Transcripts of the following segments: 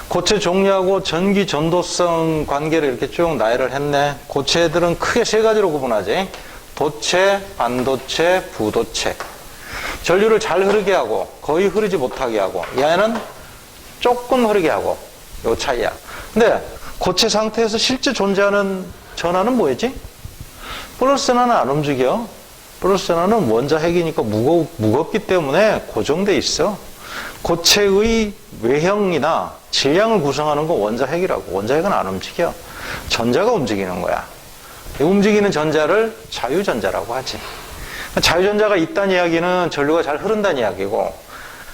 고체 종류하고 전기 전도성 관계를 이렇게 쭉 나열을 했네. 고체들은 크게 세 가지로 구분하지. 도체, 반도체, 부도체. 전류를 잘 흐르게 하고 거의 흐르지 못하게 하고 얘는 조금 흐르게 하고 요 차이야. 근데 고체 상태에서 실제 존재하는 전하는 뭐였지? 플러스 전하는 안 움직여. 플러스 전하는 원자 핵이니까 무겁기 때문에 고정돼 있어. 고체의 외형이나 질량을 구성하는 건 원자 핵이라고. 원자 핵은 안 움직여. 전자가 움직이는 거야. 움직이는 전자를 자유전자라고 하지. 자유전자가 있다는 이야기는 전류가 잘 흐른다는 이야기고,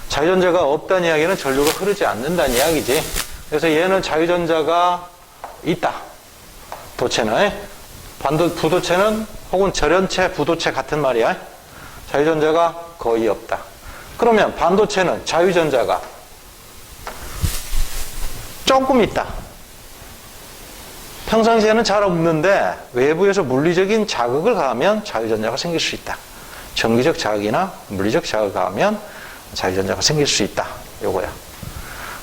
자유전자가 없다는 이야기는 전류가 흐르지 않는다는 이야기지. 그래서 얘는 자유전자가 있다. 도체는. 부도체는 혹은 절연체, 부도체 같은 말이야. 자유전자가 거의 없다. 그러면 반도체는 자유전자가 조금 있다. 평상시에는 잘 없는데 외부에서 물리적인 자극을 가하면 자유전자가 생길 수 있다. 전기적 자극이나 물리적 자극을 가하면 자유전자가 생길 수 있다. 요거야.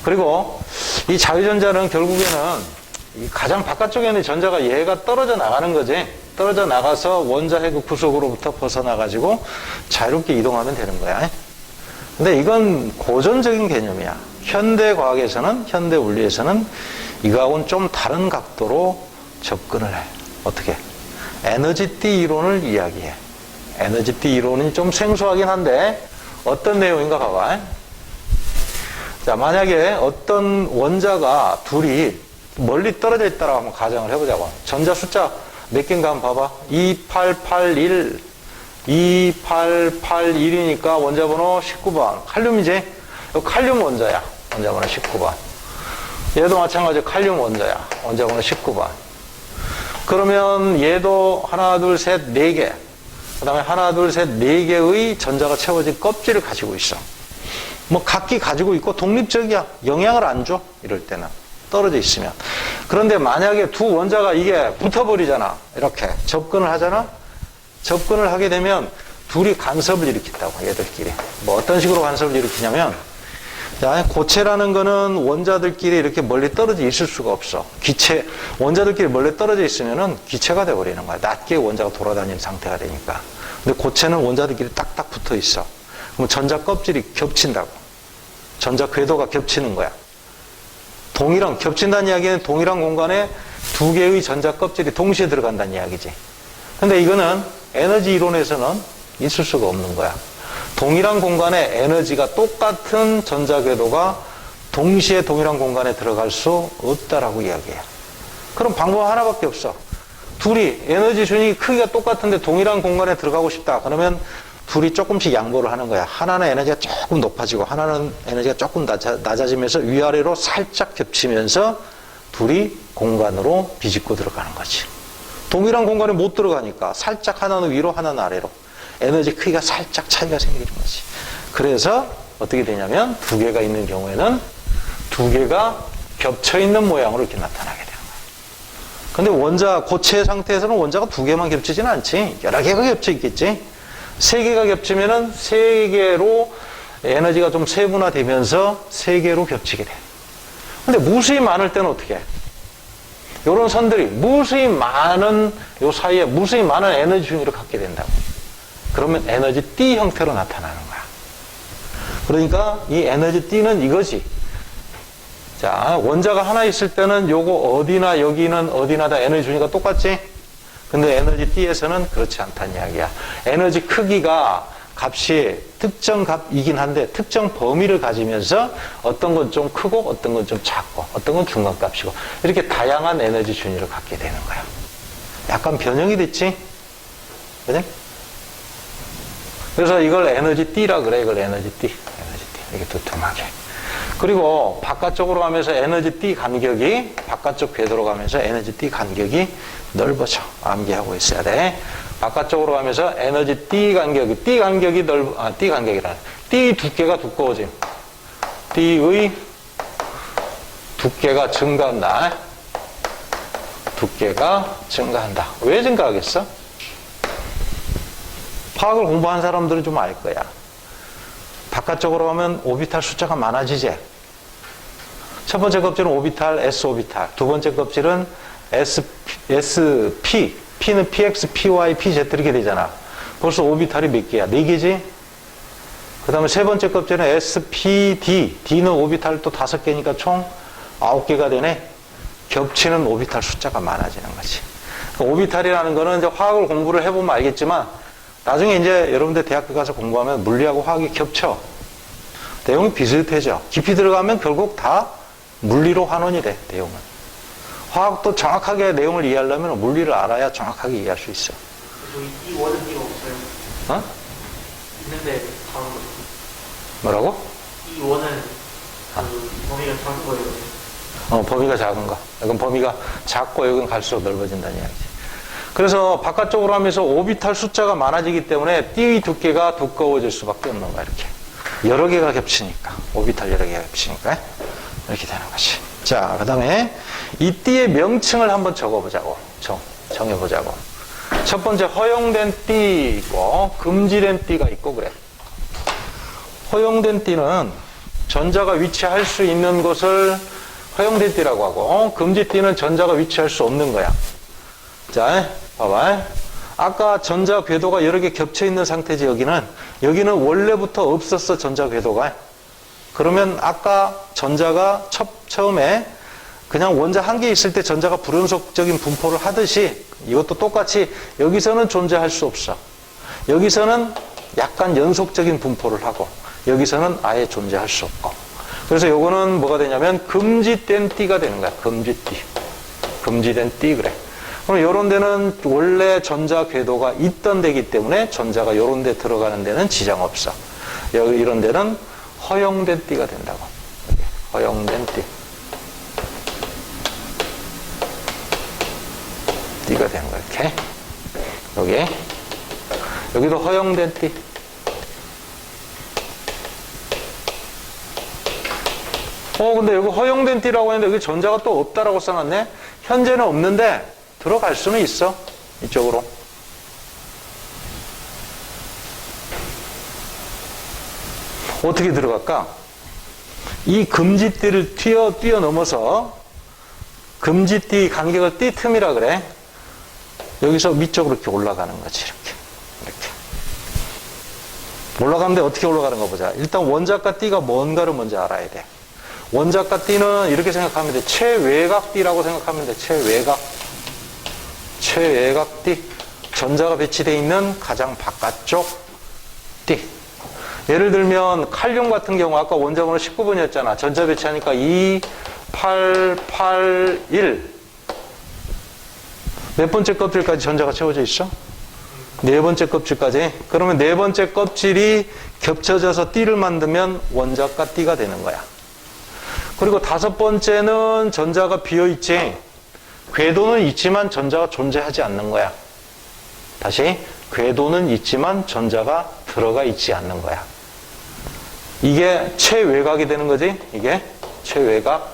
그리고 이 자유전자는 결국에는 이 가장 바깥쪽에 있는 전자가 얘가 떨어져 나가는 거지. 떨어져 나가서 원자 핵의 구속으로부터 벗어나가지고 자유롭게 이동하면 되는 거야. 근데 이건 고전적인 개념이야. 현대 과학에서는, 현대 물리에서는 이거하고는 좀 다른 각도로 접근을 해. 어떻게? 에너지띠 이론을 이야기해. 에너지띠 이론이 좀 생소하긴 한데 어떤 내용인가 봐봐. 자, 만약에 어떤 원자가 둘이 멀리 떨어져 있다라고 한번 가정을 해보자고. 전자 숫자 몇 개인가 한번 봐봐. 2881, 2881이니까 원자번호 19번. 칼륨이지? 칼륨 원자야. 원자번호 19번. 얘도 마찬가지로 칼륨 원자야. 원자번호 19번. 그러면 얘도 하나, 둘, 셋, 네 개. 그 다음에 하나, 둘, 셋, 네 개의 전자가 채워진 껍질을 가지고 있어. 뭐 각기 가지고 있고 독립적이야. 영향을 안 줘. 이럴 때는. 떨어져 있으면. 그런데 만약에 두 원자가 이게 붙어버리잖아. 이렇게 접근을 하잖아. 접근을 하게 되면 둘이 간섭을 일으킨다고. 얘들끼리. 뭐 어떤 식으로 간섭을 일으키냐면, 자, 고체라는 거는 원자들끼리 이렇게 멀리 떨어져 있을 수가 없어. 기체, 원자들끼리 멀리 떨어져 있으면은 기체가 돼버리는 거야. 낮게 원자가 돌아다니는 상태가 되니까. 근데 고체는 원자들끼리 딱딱 붙어 있어. 그럼 전자 껍질이 겹친다고. 전자 궤도가 겹치는 거야. 겹친다는 이야기는 동일한 공간에 두 개의 전자 껍질이 동시에 들어간다는 이야기지. 근데 이거는 에너지 이론에서는 있을 수가 없는 거야. 동일한 공간에 에너지가 똑같은 전자 궤도가 동시에 동일한 공간에 들어갈 수 없다라고 이야기해. 그럼 방법 하나밖에 없어. 둘이 에너지 순위 크기가 똑같은데 동일한 공간에 들어가고 싶다. 그러면 둘이 조금씩 양보를 하는 거야. 하나는 에너지가 조금 높아지고 하나는 에너지가 조금 낮아지면서 위아래로 살짝 겹치면서 둘이 공간으로 비집고 들어가는 거지. 동일한 공간에 못 들어가니까 살짝 하나는 위로 하나는 아래로 에너지 크기가 살짝 차이가 생기는 거지. 그래서 어떻게 되냐면 두 개가 있는 경우에는 두 개가 겹쳐 있는 모양으로 이렇게 나타나게 되는 거야. 근데 원자 고체 상태에서는 원자가 두 개만 겹치지는 않지. 여러 개가 겹쳐 있겠지. 세 개가 겹치면은 세 개로 에너지가 좀 세분화되면서 세 개로 겹치게 돼. 근데 무수히 많을 때는 어떻게 해? 요런 선들이 무수히 많은 요 사이에 무수히 많은 에너지 준위를 갖게 된다고. 그러면 에너지 띠 형태로 나타나는 거야. 그러니까 이 에너지 띠는 이거지. 자, 원자가 하나 있을 때는 요거 어디나 여기는 어디나 다 에너지 준위가 똑같지? 근데 에너지 띠에서는 그렇지 않다는 이야기야. 에너지 크기가 값이 특정 값이긴 한데 특정 범위를 가지면서 어떤 건 좀 크고 어떤 건 좀 작고 어떤 건 중간값이고 이렇게 다양한 에너지 준위를 갖게 되는 거야. 약간 변형이 됐지? 그죠? 그래서 이걸 에너지 띠라 그래. 이걸 에너지 띠. 에너지 띠. 이렇게 두툼하게. 그리고 바깥쪽으로 가면서 에너지 띠 간격이 바깥쪽 궤도로 가면서 에너지 띠 간격이 넓어져. 암기하고 있어야 돼. 바깥쪽으로 가면서 에너지 띠 간격이 띠 간격이라. 띠 두께가 두꺼워짐. 띠의 두께가 증가한다. 두께가 증가한다. 왜 증가하겠어? 화학을 공부한 사람들은 좀 알 거야. 바깥쪽으로 가면 오비탈 숫자가 많아지지. 첫 번째 껍질은 오비탈, S 오비탈. 두 번째 껍질은 SP, P는 PX, PY, PZ 이렇게 되잖아. 벌써 오비탈이 몇 개야? 4개지? 그 다음에 세 번째 껍질은 SPD, D는 오비탈 또 5개니까 총 9개가 되네. 겹치는 오비탈 숫자가 많아지는 거지. 오비탈이라는 거는 이제 화학을 공부를 해보면 알겠지만 나중에 이제 여러분들 대학교 가서 공부하면 물리하고 화학이 겹쳐. 내용이 비슷해져. 깊이 들어가면 결국 다 물리로 환원이 돼, 내용은. 화학도 정확하게 내용을 이해하려면 물리를 알아야 정확하게 이해할 수 있어. 이 원은 띠가 없어요. 어? 있는데 작은 거죠. 뭐라고? 이 원은 그 범위가 작은 거예요. 범위가 작은 거. 이건 범위가 작고 여긴 갈수록 넓어진다는 이야기지. 그래서 바깥쪽으로 하면서 오비탈 숫자가 많아지기 때문에 띠 두께가 두꺼워질 수밖에 없는 거야, 이렇게. 여러 개가 겹치니까. 오비탈 여러 개가 겹치니까. 이렇게 되는 것이. 자, 그 다음에 이 띠의 명칭을 한번 적어보자고. 정해보자고. 첫 번째, 허용된 띠 있고, 금지된 띠가 있고, 그래. 허용된 띠는 전자가 위치할 수 있는 곳을 허용된 띠라고 하고, 금지띠는 전자가 위치할 수 없는 거야. 자, 봐봐. 아까 전자 궤도가 여러 개 겹쳐 있는 상태지, 여기는 원래부터 없었어, 전자 궤도가. 그러면 아까 전자가 처음에 그냥 원자 한 개 있을 때 전자가 불연속적인 분포를 하듯이 이것도 똑같이 여기서는 존재할 수 없어. 여기서는 약간 연속적인 분포를 하고 여기서는 아예 존재할 수 없고. 그래서 요거는 뭐가 되냐면 금지된 띠가 되는 거야. 금지띠. 금지된 띠 그래. 그럼 요런 데는 원래 전자 궤도가 있던 데기 때문에 전자가 요런 데 들어가는 데는 지장 없어. 여기 이런 데는 허용된 띠가 된다고. 여기, 허용된 띠. 띠가 되는 거야, 이렇게. 여기도 허용된 띠. 근데 여기 허용된 띠라고 했는데 여기 전자가 또 없다라고 써놨네? 현재는 없는데 들어갈 수는 있어. 이쪽으로. 어떻게 들어갈까? 이 금지띠를 뛰어넘어서 금지띠 간격을 띠 틈이라 그래. 여기서 밑쪽으로 이렇게 올라가는 거지. 이렇게. 올라가는데 어떻게 올라가는 거 보자. 일단 원자과 띠가 뭔가를 먼저 알아야 돼. 원자과 띠는 이렇게 생각하면 돼. 최외곽 띠라고 생각하면 돼. 최외곽 띠. 전자가 배치되어 있는 가장 바깥쪽 띠. 예를 들면 칼륨 같은 경우 아까 원자번호 19번이었잖아. 전자 배치하니까 2, 8, 8, 1. 몇 번째 껍질까지 전자가 채워져 있어? 네 번째 껍질까지. 그러면 네 번째 껍질이 겹쳐져서 띠를 만들면 원자과 띠가 되는 거야. 그리고 다섯 번째는 전자가 비어있지. 궤도는 있지만 전자가 존재하지 않는 거야. 다시 궤도는 있지만 전자가 들어가 있지 않는 거야. 이게 최외곽이 되는 거지. 이게 최외곽.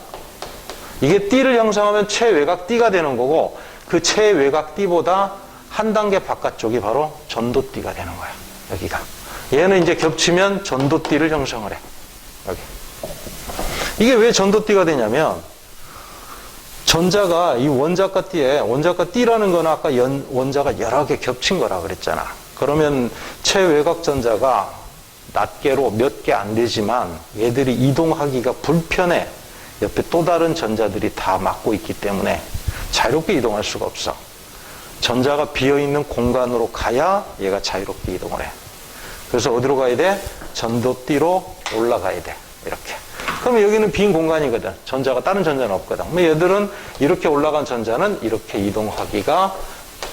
이게 띠를 형성하면 최외곽 띠가 되는 거고 그 최외곽 띠보다 한 단계 바깥쪽이 바로 전도띠가 되는 거야. 여기가. 얘는 이제 겹치면 전도띠를 형성을 해. 여기. 이게 왜 전도띠가 되냐면 전자가 이 원자과 띠에 원자과 띠라는 거는 아까 원자가 여러 개 겹친 거라 그랬잖아. 그러면 최외곽 전자가 낱개로 몇 개 안 되지만 얘들이 이동하기가 불편해. 옆에 또 다른 전자들이 다 막고 있기 때문에 자유롭게 이동할 수가 없어. 전자가 비어있는 공간으로 가야 얘가 자유롭게 이동을 해. 그래서 어디로 가야 돼? 전도띠로 올라가야 돼. 이렇게. 그러면 여기는 빈 공간이거든. 전자가 다른 전자는 없거든. 그럼 얘들은 이렇게 올라간 전자는 이렇게 이동하기가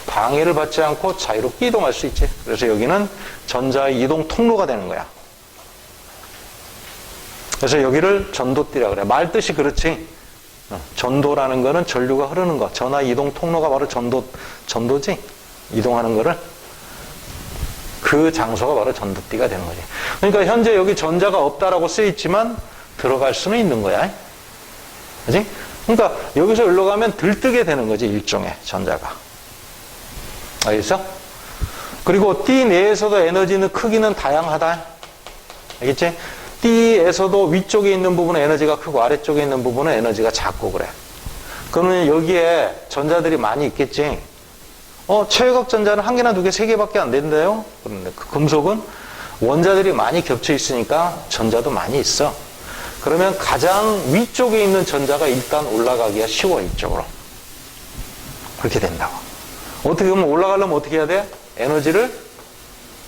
방해를 받지 않고 자유롭게 이동할 수 있지. 그래서 여기는 전자의 이동 통로가 되는 거야. 그래서 여기를 전도띠라 그래. 말 뜻이 그렇지. 전도라는 거는 전류가 흐르는 거. 전화 이동 통로가 바로 전도지. 이동하는 거를. 그 장소가 바로 전도띠가 되는 거지. 그러니까 현재 여기 전자가 없다라고 쓰여 있지만 들어갈 수는 있는 거야. 그지? 그러니까 여기서 일로 가면 들뜨게 되는 거지. 일종의 전자가. 알겠어? 그리고 띠 내에서도 에너지는 크기는 다양하다. 알겠지? D에서도 위쪽에 있는 부분은 에너지가 크고 아래쪽에 있는 부분은 에너지가 작고 그래. 그러면 여기에 전자들이 많이 있겠지. 최외곽 전자는 한 개나 두 개, 세 개밖에 안 된대요. 그런데 그 금속은 원자들이 많이 겹쳐 있으니까 전자도 많이 있어. 그러면 가장 위쪽에 있는 전자가 일단 올라가기가 쉬워, 이쪽으로. 그렇게 된다고. 어떻게 보면 올라가려면 어떻게 해야 돼? 에너지를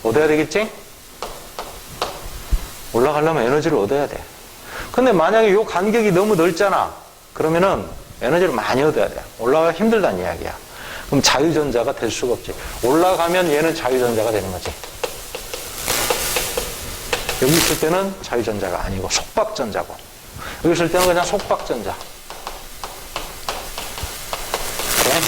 얻어야 되겠지? 올라가려면 에너지를 얻어야 돼. 근데 만약에 요 간격이 너무 넓잖아. 그러면은 에너지를 많이 얻어야 돼. 올라가기 힘들다는 이야기야. 그럼 자유전자가 될 수가 없지. 올라가면 얘는 자유전자가 되는 거지. 여기 있을 때는 자유전자가 아니고 속박전자고, 여기 있을 때는 그냥 속박전자. 오케이?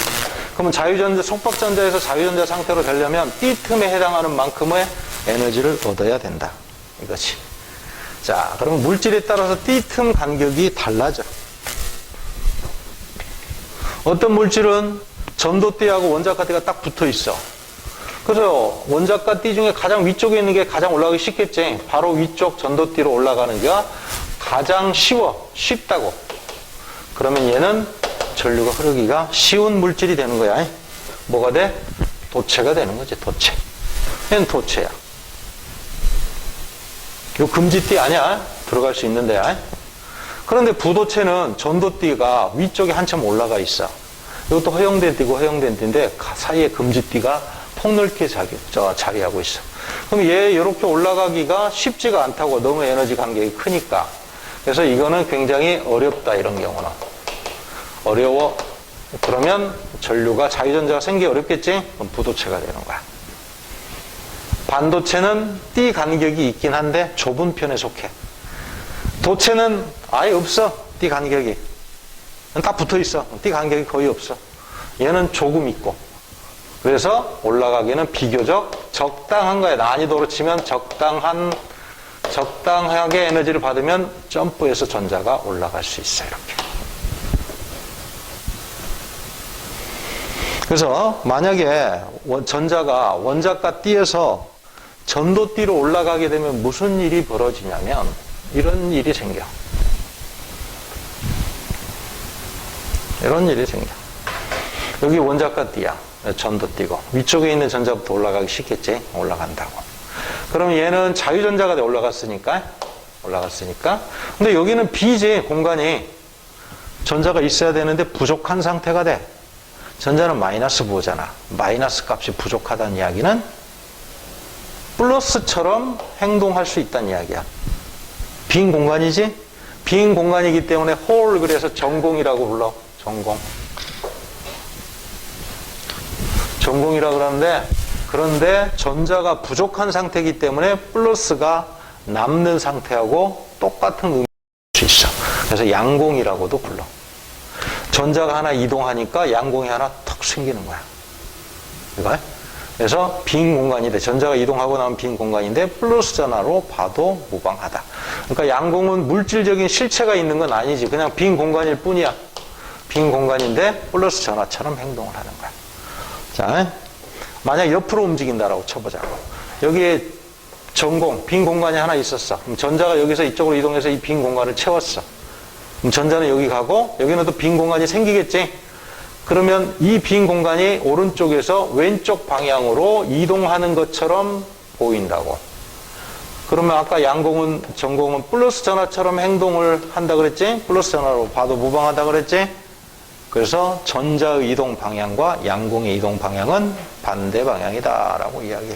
그러면 자유전자, 속박전자에서 자유전자 상태로 되려면 띠 틈에 해당하는 만큼의 에너지를 얻어야 된다. 이거지. 자, 그러면 물질에 따라서 띠 틈 간격이 달라져. 어떤 물질은 전도띠하고 원자가띠가 딱 붙어 있어. 그래서 원자가띠 중에 가장 위쪽에 있는 게 가장 올라가기 쉽겠지. 바로 위쪽 전도띠로 올라가는 게 가장 쉽다고. 그러면 얘는 전류가 흐르기가 쉬운 물질이 되는 거야. 뭐가 돼? 도체가 되는 거지, 도체. 얘는 도체야. 요 금지띠 아니야? 들어갈 수 있는데. 그런데 부도체는 전도띠가 위쪽에 한참 올라가 있어. 이것도 허용된 띠고 허용된 띠인데 사이에 금지띠가 폭넓게 자리하고 있어. 그럼 얘 이렇게 올라가기가 쉽지가 않다고. 너무 에너지 간격이 크니까. 그래서 이거는 굉장히 어렵다, 이런 경우는. 어려워. 그러면 전류가, 자유전자가 생기기 어렵겠지? 그럼 부도체가 되는 거야. 반도체는 띠 간격이 있긴 한데 좁은 편에 속해. 도체는 아예 없어, 띠 간격이. 딱 붙어 있어. 띠 간격이 거의 없어. 얘는 조금 있고. 그래서 올라가기는 비교적 적당한 거야. 난이도로 치면 적당하게 에너지를 받으면 점프해서 전자가 올라갈 수 있어, 이렇게. 그래서 만약에 전자가 원자가 띠에서 전도띠로 올라가게 되면 무슨 일이 벌어지냐면 이런 일이 생겨. 이런 일이 생겨. 여기 원자가 띠야. 전도띠고. 위쪽에 있는 전자부터 올라가기 쉽겠지? 올라간다고. 그럼 얘는 자유전자가 돼, 올라갔으니까. 근데 여기는 B지, 공간이. 전자가 있어야 되는데 부족한 상태가 돼. 전자는 마이너스 보잖아. 마이너스 값이 부족하다는 이야기는 플러스처럼 행동할 수 있다는 이야기야. 빈 공간이지? 빈 공간이기 때문에 홀, 그래서 전공이라고 불러. 전공이라고 그러는데, 그런데 전자가 부족한 상태이기 때문에 플러스가 남는 상태하고 똑같은 의미일 수 있어. 그래서 양공이라고도 불러. 전자가 하나 이동하니까 양공이 하나 턱 생기는 거야. 이거? 그래서 빈 공간이 돼. 전자가 이동하고 나면 빈 공간인데 플러스 전하로 봐도 무방하다. 그러니까 양공은 물질적인 실체가 있는 건 아니지. 그냥 빈 공간일 뿐이야. 빈 공간인데 플러스 전하처럼 행동을 하는 거야. 자, 만약 옆으로 움직인다라고 쳐보자고. 여기에 전공, 빈 공간이 하나 있었어. 그럼 전자가 여기서 이쪽으로 이동해서 이 빈 공간을 채웠어. 그럼 전자는 여기 가고 여기는 또 빈 공간이 생기겠지? 그러면 이 빈 공간이 오른쪽에서 왼쪽 방향으로 이동하는 것처럼 보인다고. 그러면 아까 양공은, 전공은 플러스 전하처럼 행동을 한다 그랬지? 플러스 전하로 봐도 무방하다 그랬지? 그래서 전자의 이동 방향과 양공의 이동 방향은 반대 방향이다 라고 이야기해.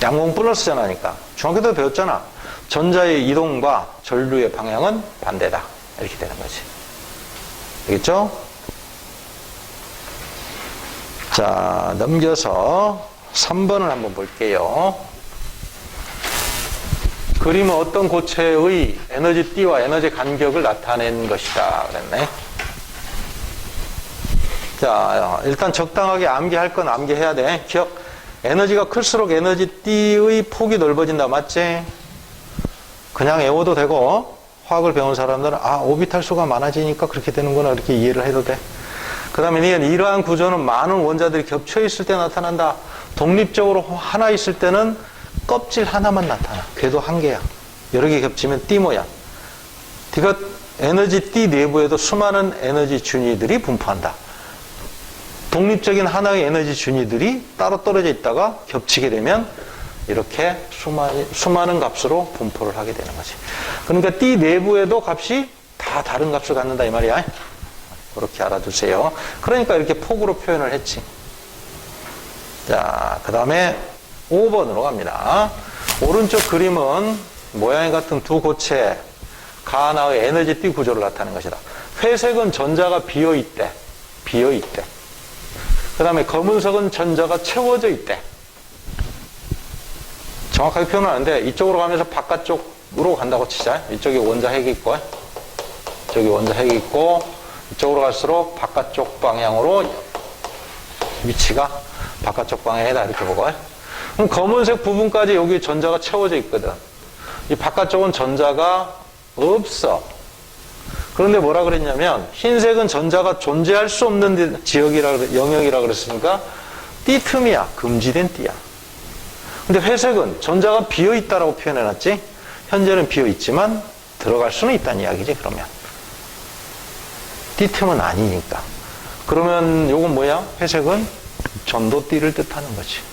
양공 플러스 전하니까. 중학교 때 배웠잖아. 전자의 이동과 전류의 방향은 반대다. 이렇게 되는 거지. 알겠죠? 자, 넘겨서 3번을 한번 볼게요. 그림은 어떤 고체의 에너지 띠와 에너지 간격을 나타낸 것이다. 그랬네. 자, 일단 적당하게 암기할 건 암기해야 돼. 기억. 에너지가 클수록 에너지 띠의 폭이 넓어진다. 맞지? 그냥 외워도 되고, 화학을 배운 사람들은, 오비탈 수가 많아지니까 그렇게 되는구나. 이렇게 이해를 해도 돼. 그 다음에 이러한 구조는 많은 원자들이 겹쳐 있을 때 나타난다. 독립적으로 하나 있을 때는 껍질 하나만 나타나. 궤도 한 개야. 여러 개 겹치면 띠 모양. D가 에너지 띠 내부에도 수많은 에너지 준위들이 분포한다. 독립적인 하나의 에너지 준위들이 따로 떨어져 있다가 겹치게 되면 이렇게 수많은 값으로 분포를 하게 되는 거지. 그러니까 띠 내부에도 값이 다 다른 값을 갖는다 이 말이야. 그렇게 알아두세요. 그러니까 이렇게 폭으로 표현을 했지. 자, 그 다음에 5번으로 갑니다. 오른쪽 그림은 모양이 같은 두 고체 가나의 에너지 띠 구조를 나타내는 것이다. 회색은 전자가 비어있대. 비어있대. 그 다음에 검은색은 전자가 채워져 있대. 정확하게 표현하는데 이쪽으로 가면서 바깥쪽으로 간다고 치자. 이쪽에 원자 핵이 있고 저기 원자 핵이 있고 이쪽으로 갈수록 바깥쪽 방향으로 위치가 바깥쪽 방향이다 이렇게 보고. 그럼 검은색 부분까지 여기 전자가 채워져 있거든. 이 바깥쪽은 전자가 없어. 그런데 뭐라 그랬냐면 흰색은 전자가 존재할 수 없는 영역이라 그랬으니까 띠 틈이야. 금지된 띠야. 근데 회색은 전자가 비어있다라고 표현해놨지. 현재는 비어있지만 들어갈 수는 있다는 이야기지. 그러면 띠 틈은 아니니까. 그러면 요건 뭐야? 회색은 전도띠를 뜻하는 거지.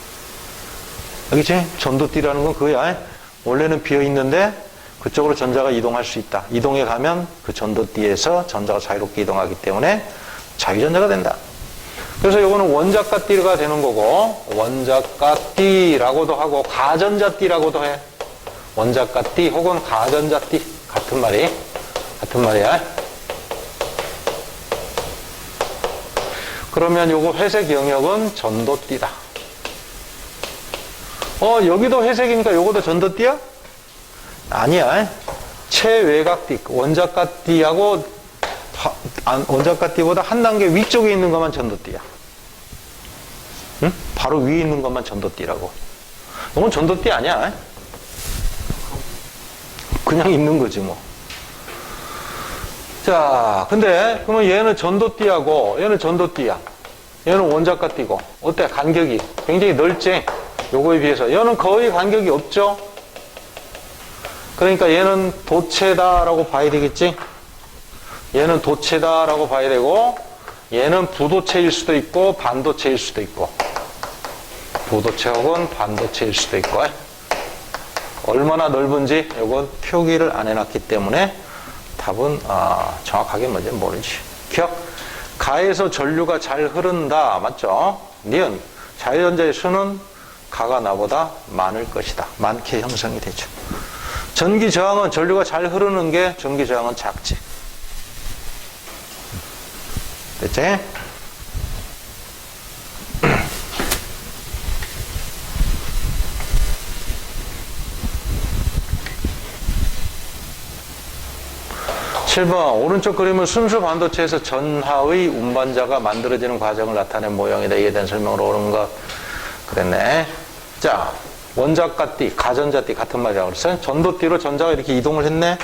알겠지? 전도띠라는 건 그거야. 원래는 비어있는데 그쪽으로 전자가 이동할 수 있다. 이동해 가면 그 전도띠에서 전자가 자유롭게 이동하기 때문에 자유전자가 된다. 그래서 이거는 원자가띠가 되는 거고, 원자가띠라고도 하고 가전자띠라고도 해. 원자가띠 혹은 가전자띠 같은 말이야. 그러면 요거 회색 영역은 전도띠다. 여기도 회색이니까 요거도 전도띠야? 아니야. 최외곽띠, 원자가띠하고 원자가띠보다 한 단계 위쪽에 있는 것만 전도띠야. 응? 바로 위에 있는 것만 전도띠라고. 이건 전도띠 아니야. 그냥 있는 거지 뭐. 자, 근데 그러면 얘는 전도띠하고 얘는 전도띠야. 얘는 원자가띠고. 어때? 간격이 굉장히 넓지? 요거에 비해서. 얘는 거의 간격이 없죠? 그러니까 얘는 도체다라고 봐야 되겠지? 얘는 도체다라고 봐야 되고, 얘는 부도체일 수도 있고, 반도체일 수도 있고. 부도체 혹은 반도체일 수도 있고. 얼마나 넓은지 이건 표기를 안 해놨기 때문에 답은 정확하게 뭔지 모르지. 기억? 가에서 전류가 잘 흐른다. 맞죠? 니은 자유전자의 수는 가가 나보다 많을 것이다. 많게 형성이 되죠. 전기 저항은 전류가 잘 흐르는 게 전기 저항은 작지. 됐지? 7번 오른쪽 그림은 순수 반도체에서 전하의 운반자가 만들어지는 과정을 나타낸 모형이다. 이에 대한 설명으로 옳은 것 그랬네. 자, 원자가띠, 가전자띠 같은 말이라고 그랬어요. 전도띠로 전자가 이렇게 이동을 했네.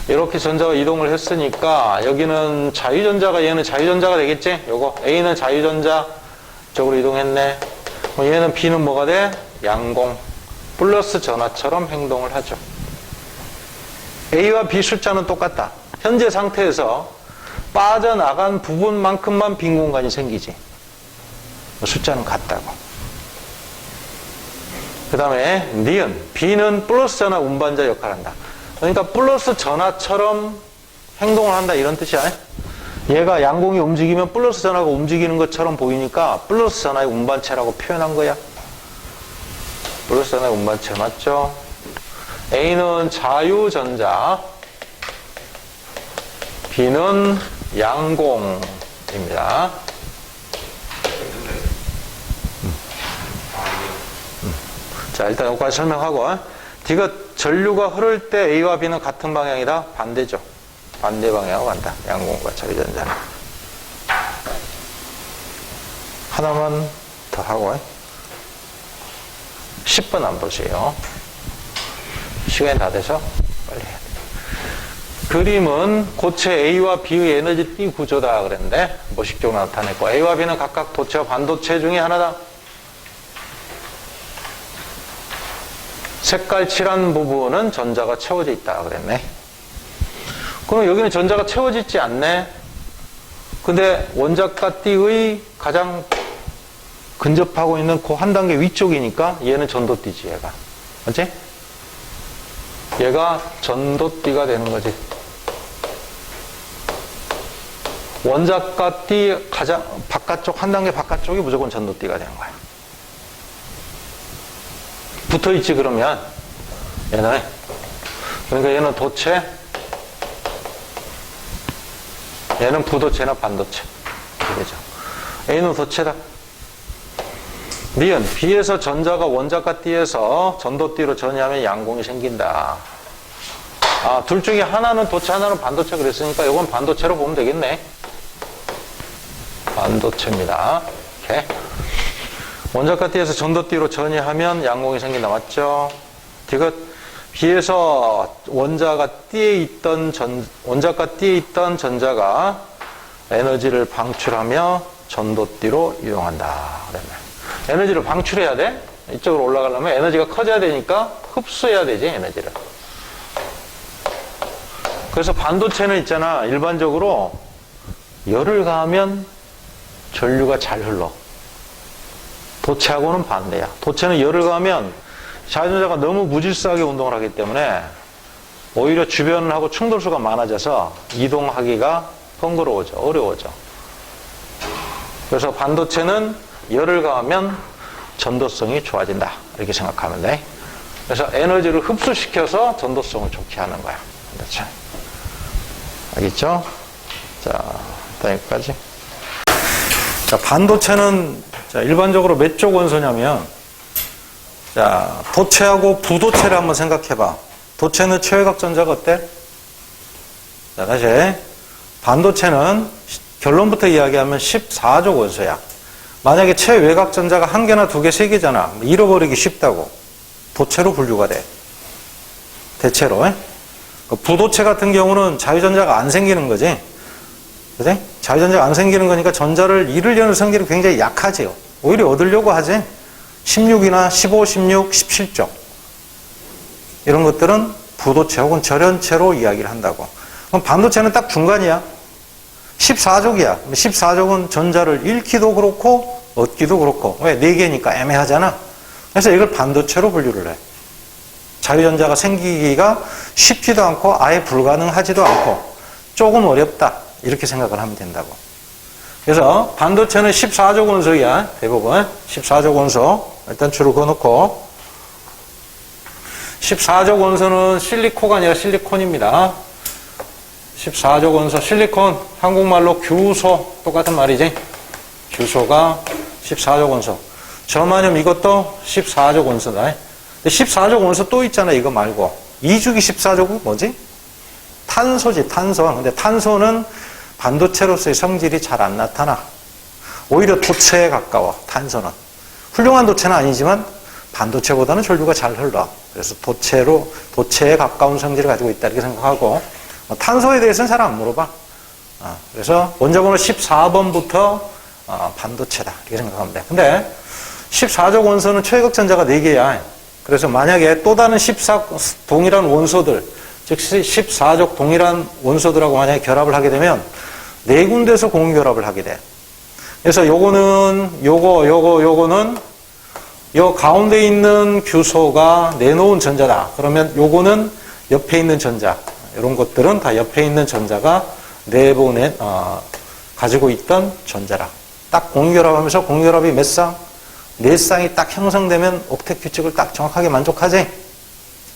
이렇게 전자가 이동을 했으니까 여기는 자유전자가 얘는 자유전자가 되겠지? 요거 A는 자유전자 쪽으로 이동했네. 얘는 B는 뭐가 돼? 양공 플러스 전하처럼 행동을 하죠. A와 B 숫자는 똑같다. 현재 상태에서 빠져나간 부분만큼만 빈 공간이 생기지. 숫자는 같다고. 그 다음에 니은 B는 플러스 전하 운반자 역할을 한다. 그러니까 플러스 전하처럼 행동을 한다 이런 뜻이야. 얘가 양공이 움직이면 플러스 전하가 움직이는 것처럼 보이니까 플러스 전하의 운반체라고 표현한 거야. 플러스 전하의 운반체 맞죠? A는 자유전자, B는 양공입니다. 자, 일단 여기까지 설명하고, D가 전류가 흐를 때 A와 B는 같은 방향이다? 반대죠. 반대 방향으로 간다. 양공과 자유전자는. 하나만 더 하고, 10번 안 보세요. 시간이 다 돼서 빨리 해야 돼. 그림은 고체 A와 B의 에너지 띠 구조다 그랬는데 모식적으로 나타냈고 A와 B는 각각 도체와 반도체 중에 하나다. 색깔 칠한 부분은 전자가 채워져 있다 그랬네. 그럼 여기는 전자가 채워져 있지 않네. 근데 원자가 띠의 가장 근접하고 있는 그 한 단계 위쪽이니까 얘는 전도띠지, 얘가. 맞지? 얘가 전도띠가 되는 거지. 원자가 띠 가장 바깥쪽, 한 단계 바깥쪽이 무조건 전도띠가 되는 거야. 붙어 있지, 그러면. 얘는. 그러니까 얘는 도체, 얘는 부도체나 반도체. 이렇게 되죠. A는 도체다. 니은, B에서 전자가 원자가 띠에서 전도띠로 전이하면 양공이 생긴다. 아, 둘 중에 하나는 도체, 하나는 반도체 그랬으니까 이건 반도체로 보면 되겠네. 반도체입니다. 이렇게. 원자가 띠에서 전도띠로 전이하면 양공이 생긴다. 맞죠? 디귿, B에서 원자가 띠에 있던 전자가 에너지를 방출하며 전도띠로 이용한다. 그러면. 에너지를 방출해야 돼? 이쪽으로 올라가려면 에너지가 커져야 되니까 흡수해야 되지, 에너지를. 그래서 반도체는 있잖아, 일반적으로 열을 가하면 전류가 잘 흘러. 도체하고는 반대야. 도체는 열을 가하면 자유전자가 너무 무질서하게 운동을 하기 때문에 오히려 주변하고 충돌수가 많아져서 이동하기가 번거로워져, 어려워져. 그래서 반도체는 열을 가하면 전도성이 좋아진다. 이렇게 생각하면 돼. 그래서 에너지를 흡수시켜서 전도성을 좋게 하는 거야. 반도체. 알겠죠? 자, 일단 여기까지. 자, 반도체는 자, 일반적으로 몇 쪽 원소냐면, 자, 도체하고 부도체를 한번 생각해봐. 도체는 최외각 전자가 어때? 자, 다시. 반도체는 결론부터 이야기하면 14족 원소야. 만약에 최외각 전자가 한 개나 두 개, 세 개잖아. 잃어버리기 쉽다고. 도체로 분류가 돼. 대체로. 부도체 같은 경우는 자유전자가 안 생기는 거지. 그지? 자유전자가 안 생기는 거니까 전자를 잃으려는 성질이 굉장히 약하지요. 오히려 얻으려고 하지. 16이나 15, 16, 17쪽. 이런 것들은 부도체 혹은 절연체로 이야기를 한다고. 그럼 반도체는 딱 중간이야. 14족이야. 14족은 전자를 잃기도 그렇고 얻기도 그렇고. 왜? 4개니까 애매하잖아. 그래서 이걸 반도체로 분류를 해. 자유전자가 생기기가 쉽지도 않고 아예 불가능하지도 않고 조금 어렵다. 이렇게 생각을 하면 된다고. 그래서 반도체는 14족 원소야. 대부분 14족 원소. 일단 줄을 그어놓고 14족 원소는 실리코가 아니라 실리콘입니다. 14족 원소 실리콘, 한국말로 규소 똑같은 말이지. 규소가 14족 원소. 저만염 이것도 14족 원소다. 근데 14족 원소 또 있잖아. 이거 말고 2주기 14족은 뭐지? 탄소지, 탄소. 근데 탄소는 반도체로서의 성질이 잘 안 나타나. 오히려 도체에 가까워, 탄소는. 훌륭한 도체는 아니지만 반도체보다는 전류가 잘 흘러. 그래서 도체에 가까운 성질을 가지고 있다 이렇게 생각하고, 탄소에 대해서는 잘 안 물어봐. 그래서 원자번호 14번부터 반도체다 이렇게 생각하면 돼. 근데 14족 원소는 최외각 전자가 4개야. 그래서 만약에 또 다른 동일한 원소들, 즉 14족 동일한 원소들하고 만약에 결합을 하게 되면 4군데서 공유결합을 하게 돼. 그래서 요거는 요거는 요 가운데 있는 규소가 내놓은 전자다. 그러면 요거는 옆에 있는 전자. 이런 것들은 다 옆에 있는 전자가 가지고 있던 전자라. 딱 공유결합하면서 공유결합이 몇 쌍? 4쌍이 딱 형성되면 옥텟 규칙을 딱 정확하게 만족하지.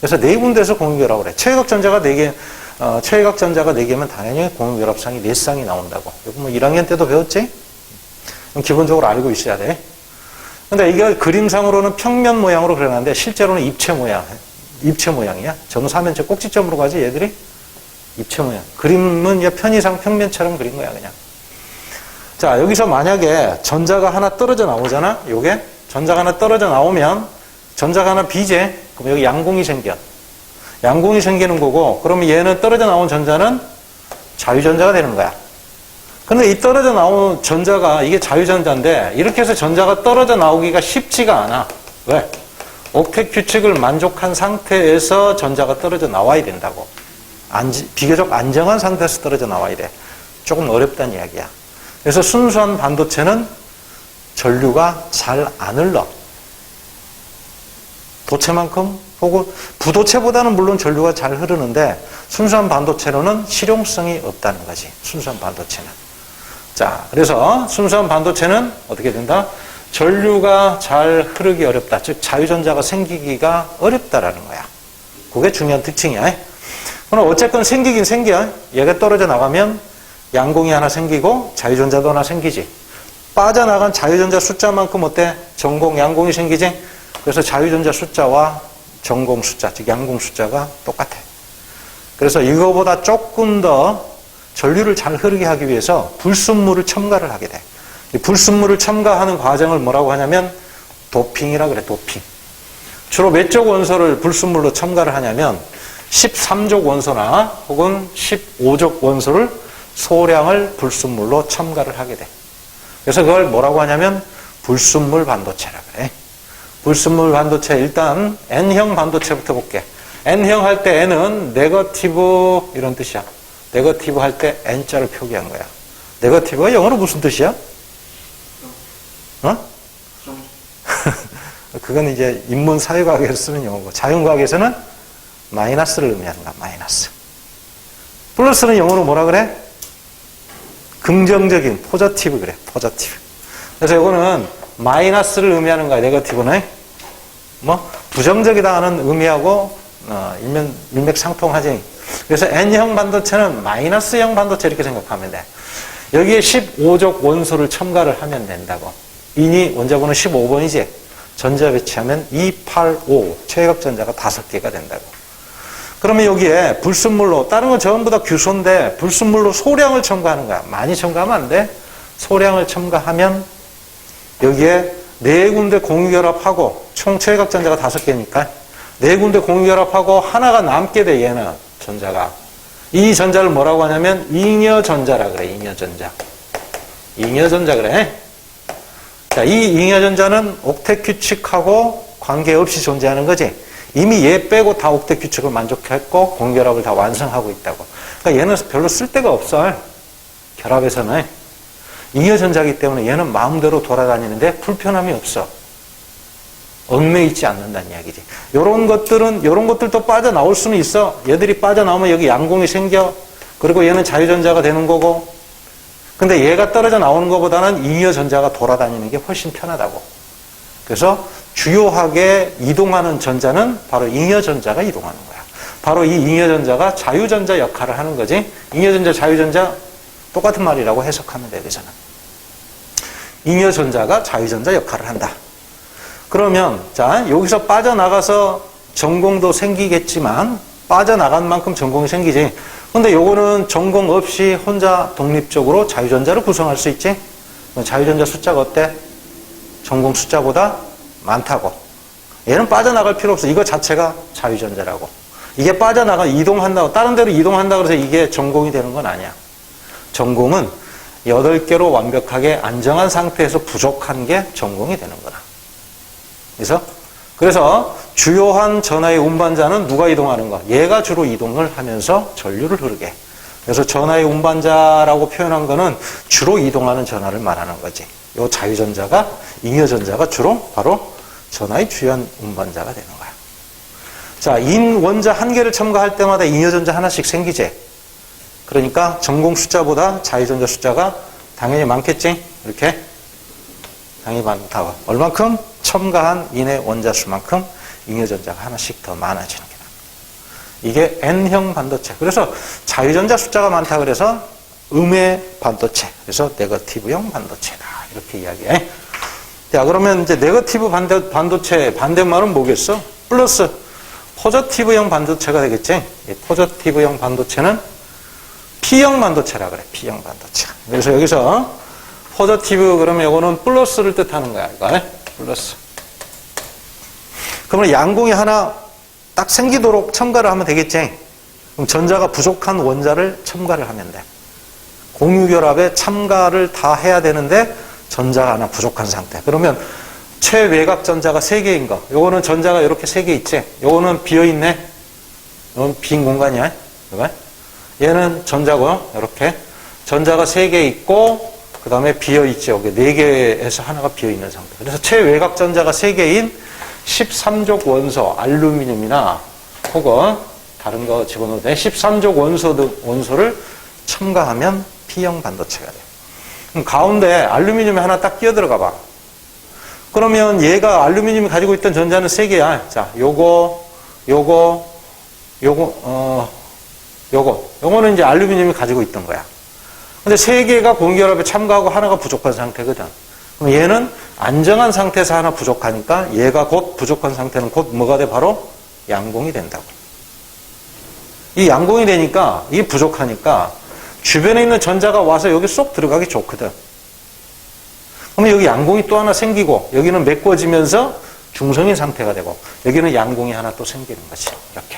그래서 4군데서 공유결합을 해. 최외각 전자가 4개면 당연히 공유결합상이 4쌍이 나온다고. 이거 뭐 1학년 때도 배웠지? 기본적으로 알고 있어야 돼. 근데 이게 그림상으로는 평면 모양으로 그려놨는데 실제로는 입체 모양이야. 정사면체 꼭지점으로 가지 얘들이? 입체 모양. 그림은 편의상 평면처럼 그린 거야 그냥. 자, 여기서 만약에 전자가 하나 떨어져 나오잖아. 요게 전자가 하나 떨어져 나오면 전자가 하나 비제. 그럼 여기 양공이 생겨. 양공이 생기는 거고, 그러면 얘는 떨어져 나온 전자는 자유전자가 되는 거야. 근데 이 떨어져 나온 전자가 이게 자유전자인데 이렇게 해서 전자가 떨어져 나오기가 쉽지가 않아. 왜? 옥텟 규칙을 만족한 상태에서 전자가 떨어져 나와야 된다고. 비교적 안정한 상태에서 떨어져 나와야 돼. 조금 어렵다는 이야기야. 그래서 순수한 반도체는 전류가 잘 안 흘러. 도체만큼 혹은 부도체보다는 물론 전류가 잘 흐르는데 순수한 반도체로는 실용성이 없다는 거지. 순수한 반도체는. 자, 그래서 순수한 반도체는 어떻게 된다? 전류가 잘 흐르기 어렵다. 즉 자유전자가 생기기가 어렵다라는 거야. 그게 중요한 특징이야. 그럼 어쨌건 생기긴 생겨. 얘가 떨어져 나가면 양공이 하나 생기고 자유전자도 하나 생기지. 빠져나간 자유전자 숫자만큼 어때? 전공, 양공이 생기지? 그래서 자유전자 숫자와 전공 숫자, 즉 양공 숫자가 똑같아. 그래서 이거보다 조금 더 전류를 잘 흐르게 하기 위해서 불순물을 첨가를 하게 돼. 이 불순물을 첨가하는 과정을 뭐라고 하냐면 도핑이라 그래, 도핑. 주로 몇 족 원소를 불순물로 첨가를 하냐면 13족 원소나 혹은 15족 원소를 소량을 불순물로 첨가를 하게 돼. 그래서 그걸 뭐라고 하냐면 불순물 반도체라 그래. 불순물 반도체, 일단 N형 반도체부터 볼게. N형 할 때 N은 네거티브 이런 뜻이야. 네거티브 할 때 N자를 표기한 거야. 네거티브가 영어로 무슨 뜻이야? 어? 그건 이제 인문 사회과학에서 쓰는 용어고, 자연과학에서는 마이너스를 의미하는 거야. 마이너스. 플러스는 영어로 뭐라 그래? 긍정적인, 포저티브 그래. 포저티브. 그래서 이거는 마이너스를 의미하는 거야. 네거티브는 뭐 부정적이다 하는 의미하고 일맥상통하지. 그래서 N형 반도체는 마이너스형 반도체 이렇게 생각하면 돼. 여기에 15족 원소를 첨가를 하면 된다고. 인이 원자번호 15번이지. 전자 배치하면 285 최외곽 전자가 5개가 된다고. 그러면 여기에 불순물로, 다른 건 전부 다 규소인데 불순물로 소량을 첨가하는 거야. 많이 첨가하면 안 돼. 소량을 첨가하면 여기에 4군데 공유결합하고, 총 최외곽 전자가 5개니까 4군데 공유결합하고 하나가 남게 돼. 얘는 전자가. 이 전자를 뭐라고 하냐면 잉여전자라 그래. 잉여전자. 잉여전자 그래. 자, 이 잉여전자는 옥텟 규칙하고 관계없이 존재하는 거지. 이미 얘 빼고 다 옥텟 규칙을 만족했고 공결합을 다 완성하고 있다고. 그러니까 얘는 별로 쓸데가 없어. 결합에서는. 잉여전자이기 때문에 얘는 마음대로 돌아다니는데 불편함이 없어. 얽매 있지 않는다는 이야기지. 요런 것들도 빠져나올 수는 있어. 얘들이 빠져나오면 여기 양공이 생겨. 그리고 얘는 자유전자가 되는 거고. 근데 얘가 떨어져 나오는 것보다는 잉여전자가 돌아다니는 게 훨씬 편하다고. 그래서 주요하게 이동하는 전자는 바로 잉여전자가 이동하는 거야. 바로 이 잉여전자가 자유전자 역할을 하는 거지. 잉여전자, 자유전자 똑같은 말이라고 해석하면 돼, 여기서는. 잉여전자가 자유전자 역할을 한다. 그러면 자, 여기서 빠져나가서 전공도 생기겠지만 빠져나간 만큼 전공이 생기지. 근데 요거는 전공 없이 혼자 독립적으로 자유전자를 구성할 수 있지. 자유전자 숫자가 어때? 전공 숫자보다 많다고. 얘는 빠져나갈 필요 없어. 이거 자체가 자유전자라고. 이게 이동한다고, 다른 데로 이동한다고 해서 이게 전공이 되는 건 아니야. 전공은 8개로 완벽하게 안정한 상태에서 부족한 게 전공이 되는 거다. 그래서 주요한 전하의 운반자는 누가 이동하는 거? 얘가 주로 이동을 하면서 전류를 흐르게 해. 그래서 전하의 운반자라고 표현한 거는 주로 이동하는 전하를 말하는 거지. 요 자유전자가, 잉여전자가 주로 바로 전하의 주요한 운반자가 되는 거야. 자, 인 원자 한 개를 첨가할 때마다 잉여전자 하나씩 생기지. 그러니까 전공 숫자보다 자유전자 숫자가 당연히 많겠지. 이렇게 당연히 많다고. 얼만큼? 첨가한 인의 원자 수만큼 잉여전자가 하나씩 더 많아지는 거다. 이게 N형 반도체. 그래서 자유전자 숫자가 많다 그래서 음의 반도체. 그래서 네거티브형 반도체다. 이렇게 이야기해. 자, 그러면 이제 네거티브 반도체 반대말은 뭐겠어? 플러스 포저티브형 반도체가 되겠지. 이 포저티브형 반도체는 P형 반도체라 그래. P형 반도체. 그래서 여기서 포저티브 그러면 이거는 플러스를 뜻하는 거야. 이거. 플러스. 그러면 양공이 하나 딱 생기도록 첨가를 하면 되겠지. 그럼 전자가 부족한 원자를 첨가를 하면 돼. 공유결합에 첨가를 다 해야 되는데 전자가 하나 부족한 상태. 그러면 최외곽 전자가 3개인 거. 요거는 전자가 이렇게 3개 있지. 요거는 비어있네. 이건 빈 공간이야. 이거. 얘는 전자고요. 이렇게. 전자가 3개 있고, 그 다음에 비어있지. 여기 4개에서 하나가 비어있는 상태. 그래서 최외곽 전자가 3개인 13족 원소, 알루미늄이나 혹은 다른 거 집어넣어도 돼. 13족 원소를 첨가하면 P형 반도체가 돼요. 그럼 가운데 알루미늄이 하나 딱 끼어 들어가 봐. 그러면 얘가 알루미늄이 가지고 있던 전자는 3개야. 자, 요거는 이제 알루미늄이 가지고 있던 거야. 근데 3개가 공기결합에 참가하고 하나가 부족한 상태거든. 그럼 얘는 안정한 상태에서 하나 부족하니까 얘가 곧 부족한 상태는 곧 뭐가 돼? 바로 양공이 된다고. 이 양공이 되니까 이게 부족하니까 주변에 있는 전자가 와서 여기 쏙 들어가기 좋거든. 그러면 여기 양공이 또 하나 생기고 여기는 메꿔지면서 중성인 상태가 되고 여기는 양공이 하나 또 생기는 거지. 이렇게.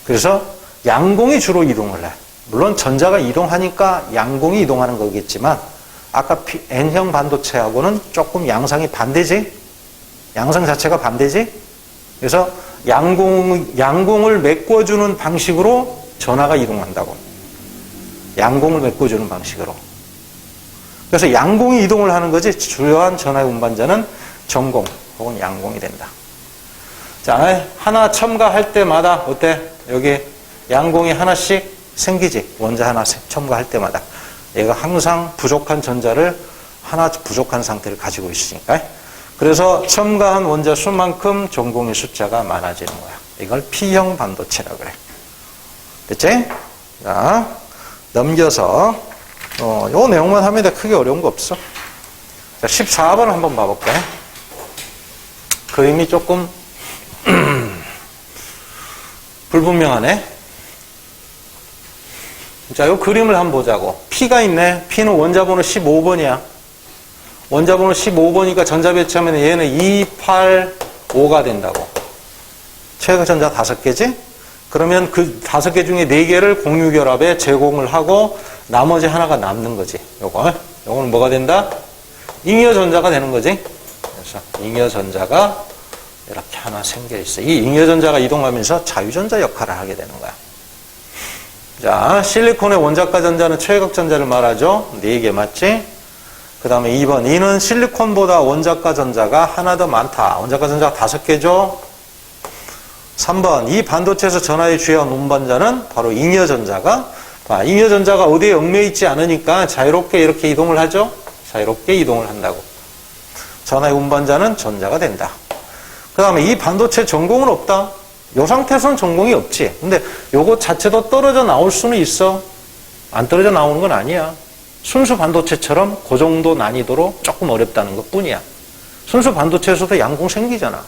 그래서 양공이 주로 이동을 해. 물론 전자가 이동하니까 양공이 이동하는 거겠지만 아까 N형 반도체하고는 조금 양상이 반대지? 양상 자체가 반대지? 그래서 양공을 메꿔주는 방식으로 전하가 이동한다고. 양공을 메꿔주는 방식으로. 그래서 양공이 이동을 하는 거지 주요한 전하의 운반자는 전공 혹은 양공이 된다. 자, 하나 첨가할 때마다 어때? 여기 양공이 하나씩 생기지. 원자 하나 첨가할 때마다. 얘가 항상 부족한 전자를 하나 부족한 상태를 가지고 있으니까. 그래서 첨가한 원자 수만큼 전공의 숫자가 많아지는 거야. 이걸 P형 반도체라고 그래. 됐지? 자, 넘겨서 요 내용만 하면 돼. 크게 어려운 거 없어. 자, 14번 한번 봐볼게. 그림이 조금 불분명하네. 자, 요 그림을 한번 보자고. P가 있네. P는 원자번호 15번이야. 원자번호 15번이니까 전자 배치하면 얘는 2, 8, 5가 된다고. 최외곽 전자 5개지? 그러면 그 5개 중에 4개를 공유결합에 제공을 하고 나머지 하나가 남는 거지. 요거는 뭐가 된다? 잉여 전자가 되는 거지. 그래서 잉여 전자가 이렇게 하나 생겨 있어. 이 잉여 전자가 이동하면서 자유전자 역할을 하게 되는 거야. 자, 실리콘의 원자가 전자는 최외곽 전자를 말하죠. 4개 맞지? 그 다음에 2번. 이는 실리콘보다 원자가 전자가 하나 더 많다. 원자가 전자가 5개죠. 3번. 이 반도체에서 전하의 주요한 운반자는 바로 잉여 전자가. 잉여 전자가 어디에 얽매여 있지 않으니까 자유롭게 이렇게 이동을 하죠. 자유롭게 이동을 한다고. 전하의 운반자는 전자가 된다. 그 다음에 이 반도체 전공은 없다. 이 상태에서는 전공이 없지. 근데 요것 자체도 떨어져 나올 수는 있어. 안 떨어져 나오는 건 아니야. 순수 반도체처럼 그 정도 난이도로 조금 어렵다는 것 뿐이야. 순수 반도체에서도 양공 생기잖아.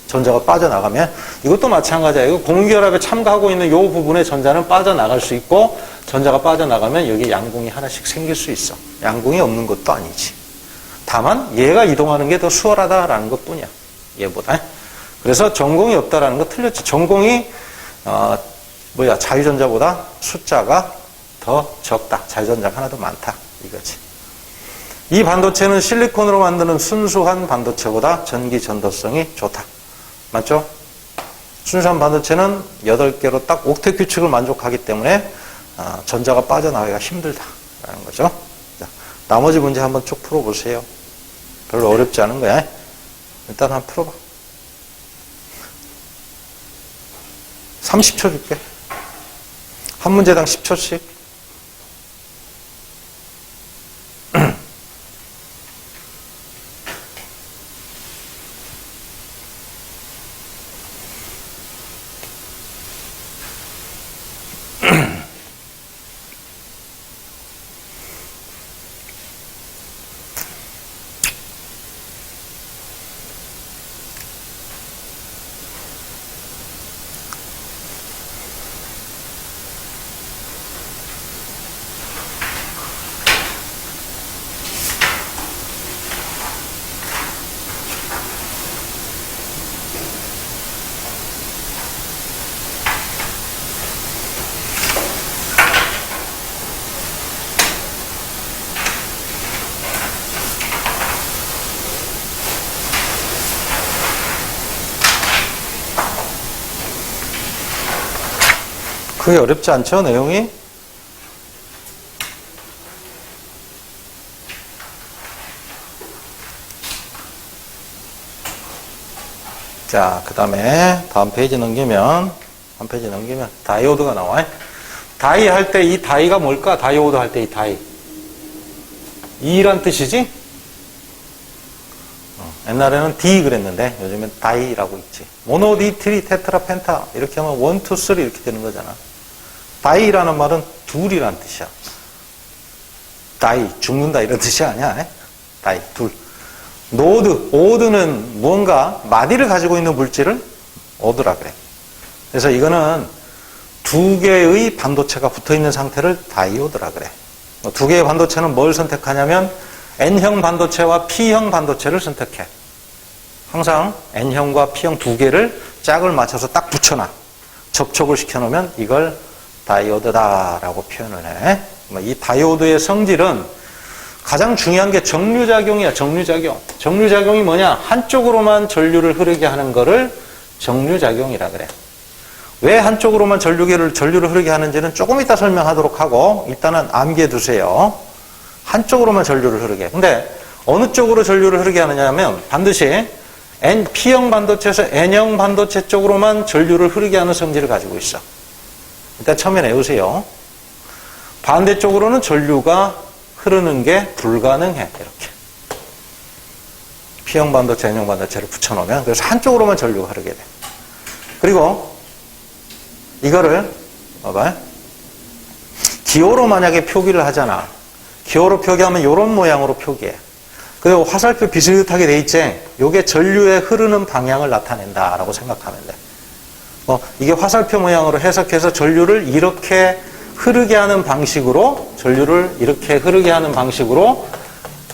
전자가 빠져나가면. 이것도 마찬가지야. 이거 공유결합에 참가하고 있는 이 부분에 전자는 빠져나갈 수 있고 전자가 빠져나가면 여기 양공이 하나씩 생길 수 있어. 양공이 없는 것도 아니지. 다만 얘가 이동하는 게 더 수월하다라는 것 뿐이야. 얘보다. 그래서 전공이 없다라는 거 틀렸지. 전공이 자유전자보다 숫자가 더 적다. 자유전자가 하나 더 많다. 이거지. 이 반도체는 실리콘으로 만드는 순수한 반도체보다 전기 전도성이 좋다. 맞죠? 순수한 반도체는 8개로 딱 옥텟 규칙을 만족하기 때문에 전자가 빠져나가기가 힘들다라는 거죠. 자, 나머지 문제 한번 쭉 풀어보세요. 별로 어렵지 않은 거야. 일단 한번 풀어봐. 30초 줄게. 한 문제당 10초씩. 크게 어렵지 않죠, 내용이? 자, 그 다음에 다음 페이지 넘기면, 한 페이지 넘기면 다이오드가 나와. 다이 할 때 이 다이가 뭘까? 다이오드 할 때 이 다이. E란 뜻이지? 옛날에는 D 그랬는데 요즘엔 다이라고 있지. 모노, 디, 트리, 테트라, 펜타 이렇게 하면 1, 2, 3 이렇게 되는 거잖아. 다이라는 말은 둘이란 뜻이야. 다이, 죽는다 이런 뜻이 아니야. 다이, 둘. 노드, 오드는 무언가 마디를 가지고 있는 물질을 오드라 그래. 그래서 이거는 두 개의 반도체가 붙어 있는 상태를 다이오드라 그래. 두 개의 반도체는 뭘 선택하냐면 N형 반도체와 P형 반도체를 선택해. 항상 N형과 P형 두 개를 짝을 맞춰서 딱 붙여놔. 접촉을 시켜놓으면 이걸 다이오드다라고 표현을 해. 이 다이오드의 성질은 가장 중요한 게 정류작용이야. 정류작용. 정류작용이 뭐냐? 한쪽으로만 전류를 흐르게 하는 거를 정류작용이라 그래. 왜 한쪽으로만 전류를 흐르게 하는지는 조금 이따 설명하도록 하고 일단은 암기해 두세요. 한쪽으로만 전류를 흐르게. 근데 어느 쪽으로 전류를 흐르게 하느냐면 반드시 P형 반도체에서 N형 반도체 쪽으로만 전류를 흐르게 하는 성질을 가지고 있어. 일단 처음에 외우세요. 반대쪽으로는 전류가 흐르는 게 불가능해. 이렇게. P형 반도체, N형 반도체를 붙여놓으면 그래서 한쪽으로만 전류가 흐르게 돼. 그리고 이거를 봐봐요. 기호로 만약에 표기를 하잖아. 기호로 표기하면 이런 모양으로 표기해. 그리고 화살표 비슷하게 돼 있지? 이게 전류의 흐르는 방향을 나타낸다라고 생각하면 돼. 이게 화살표 모양으로 해석해서 전류를 이렇게 흐르게 하는 방식으로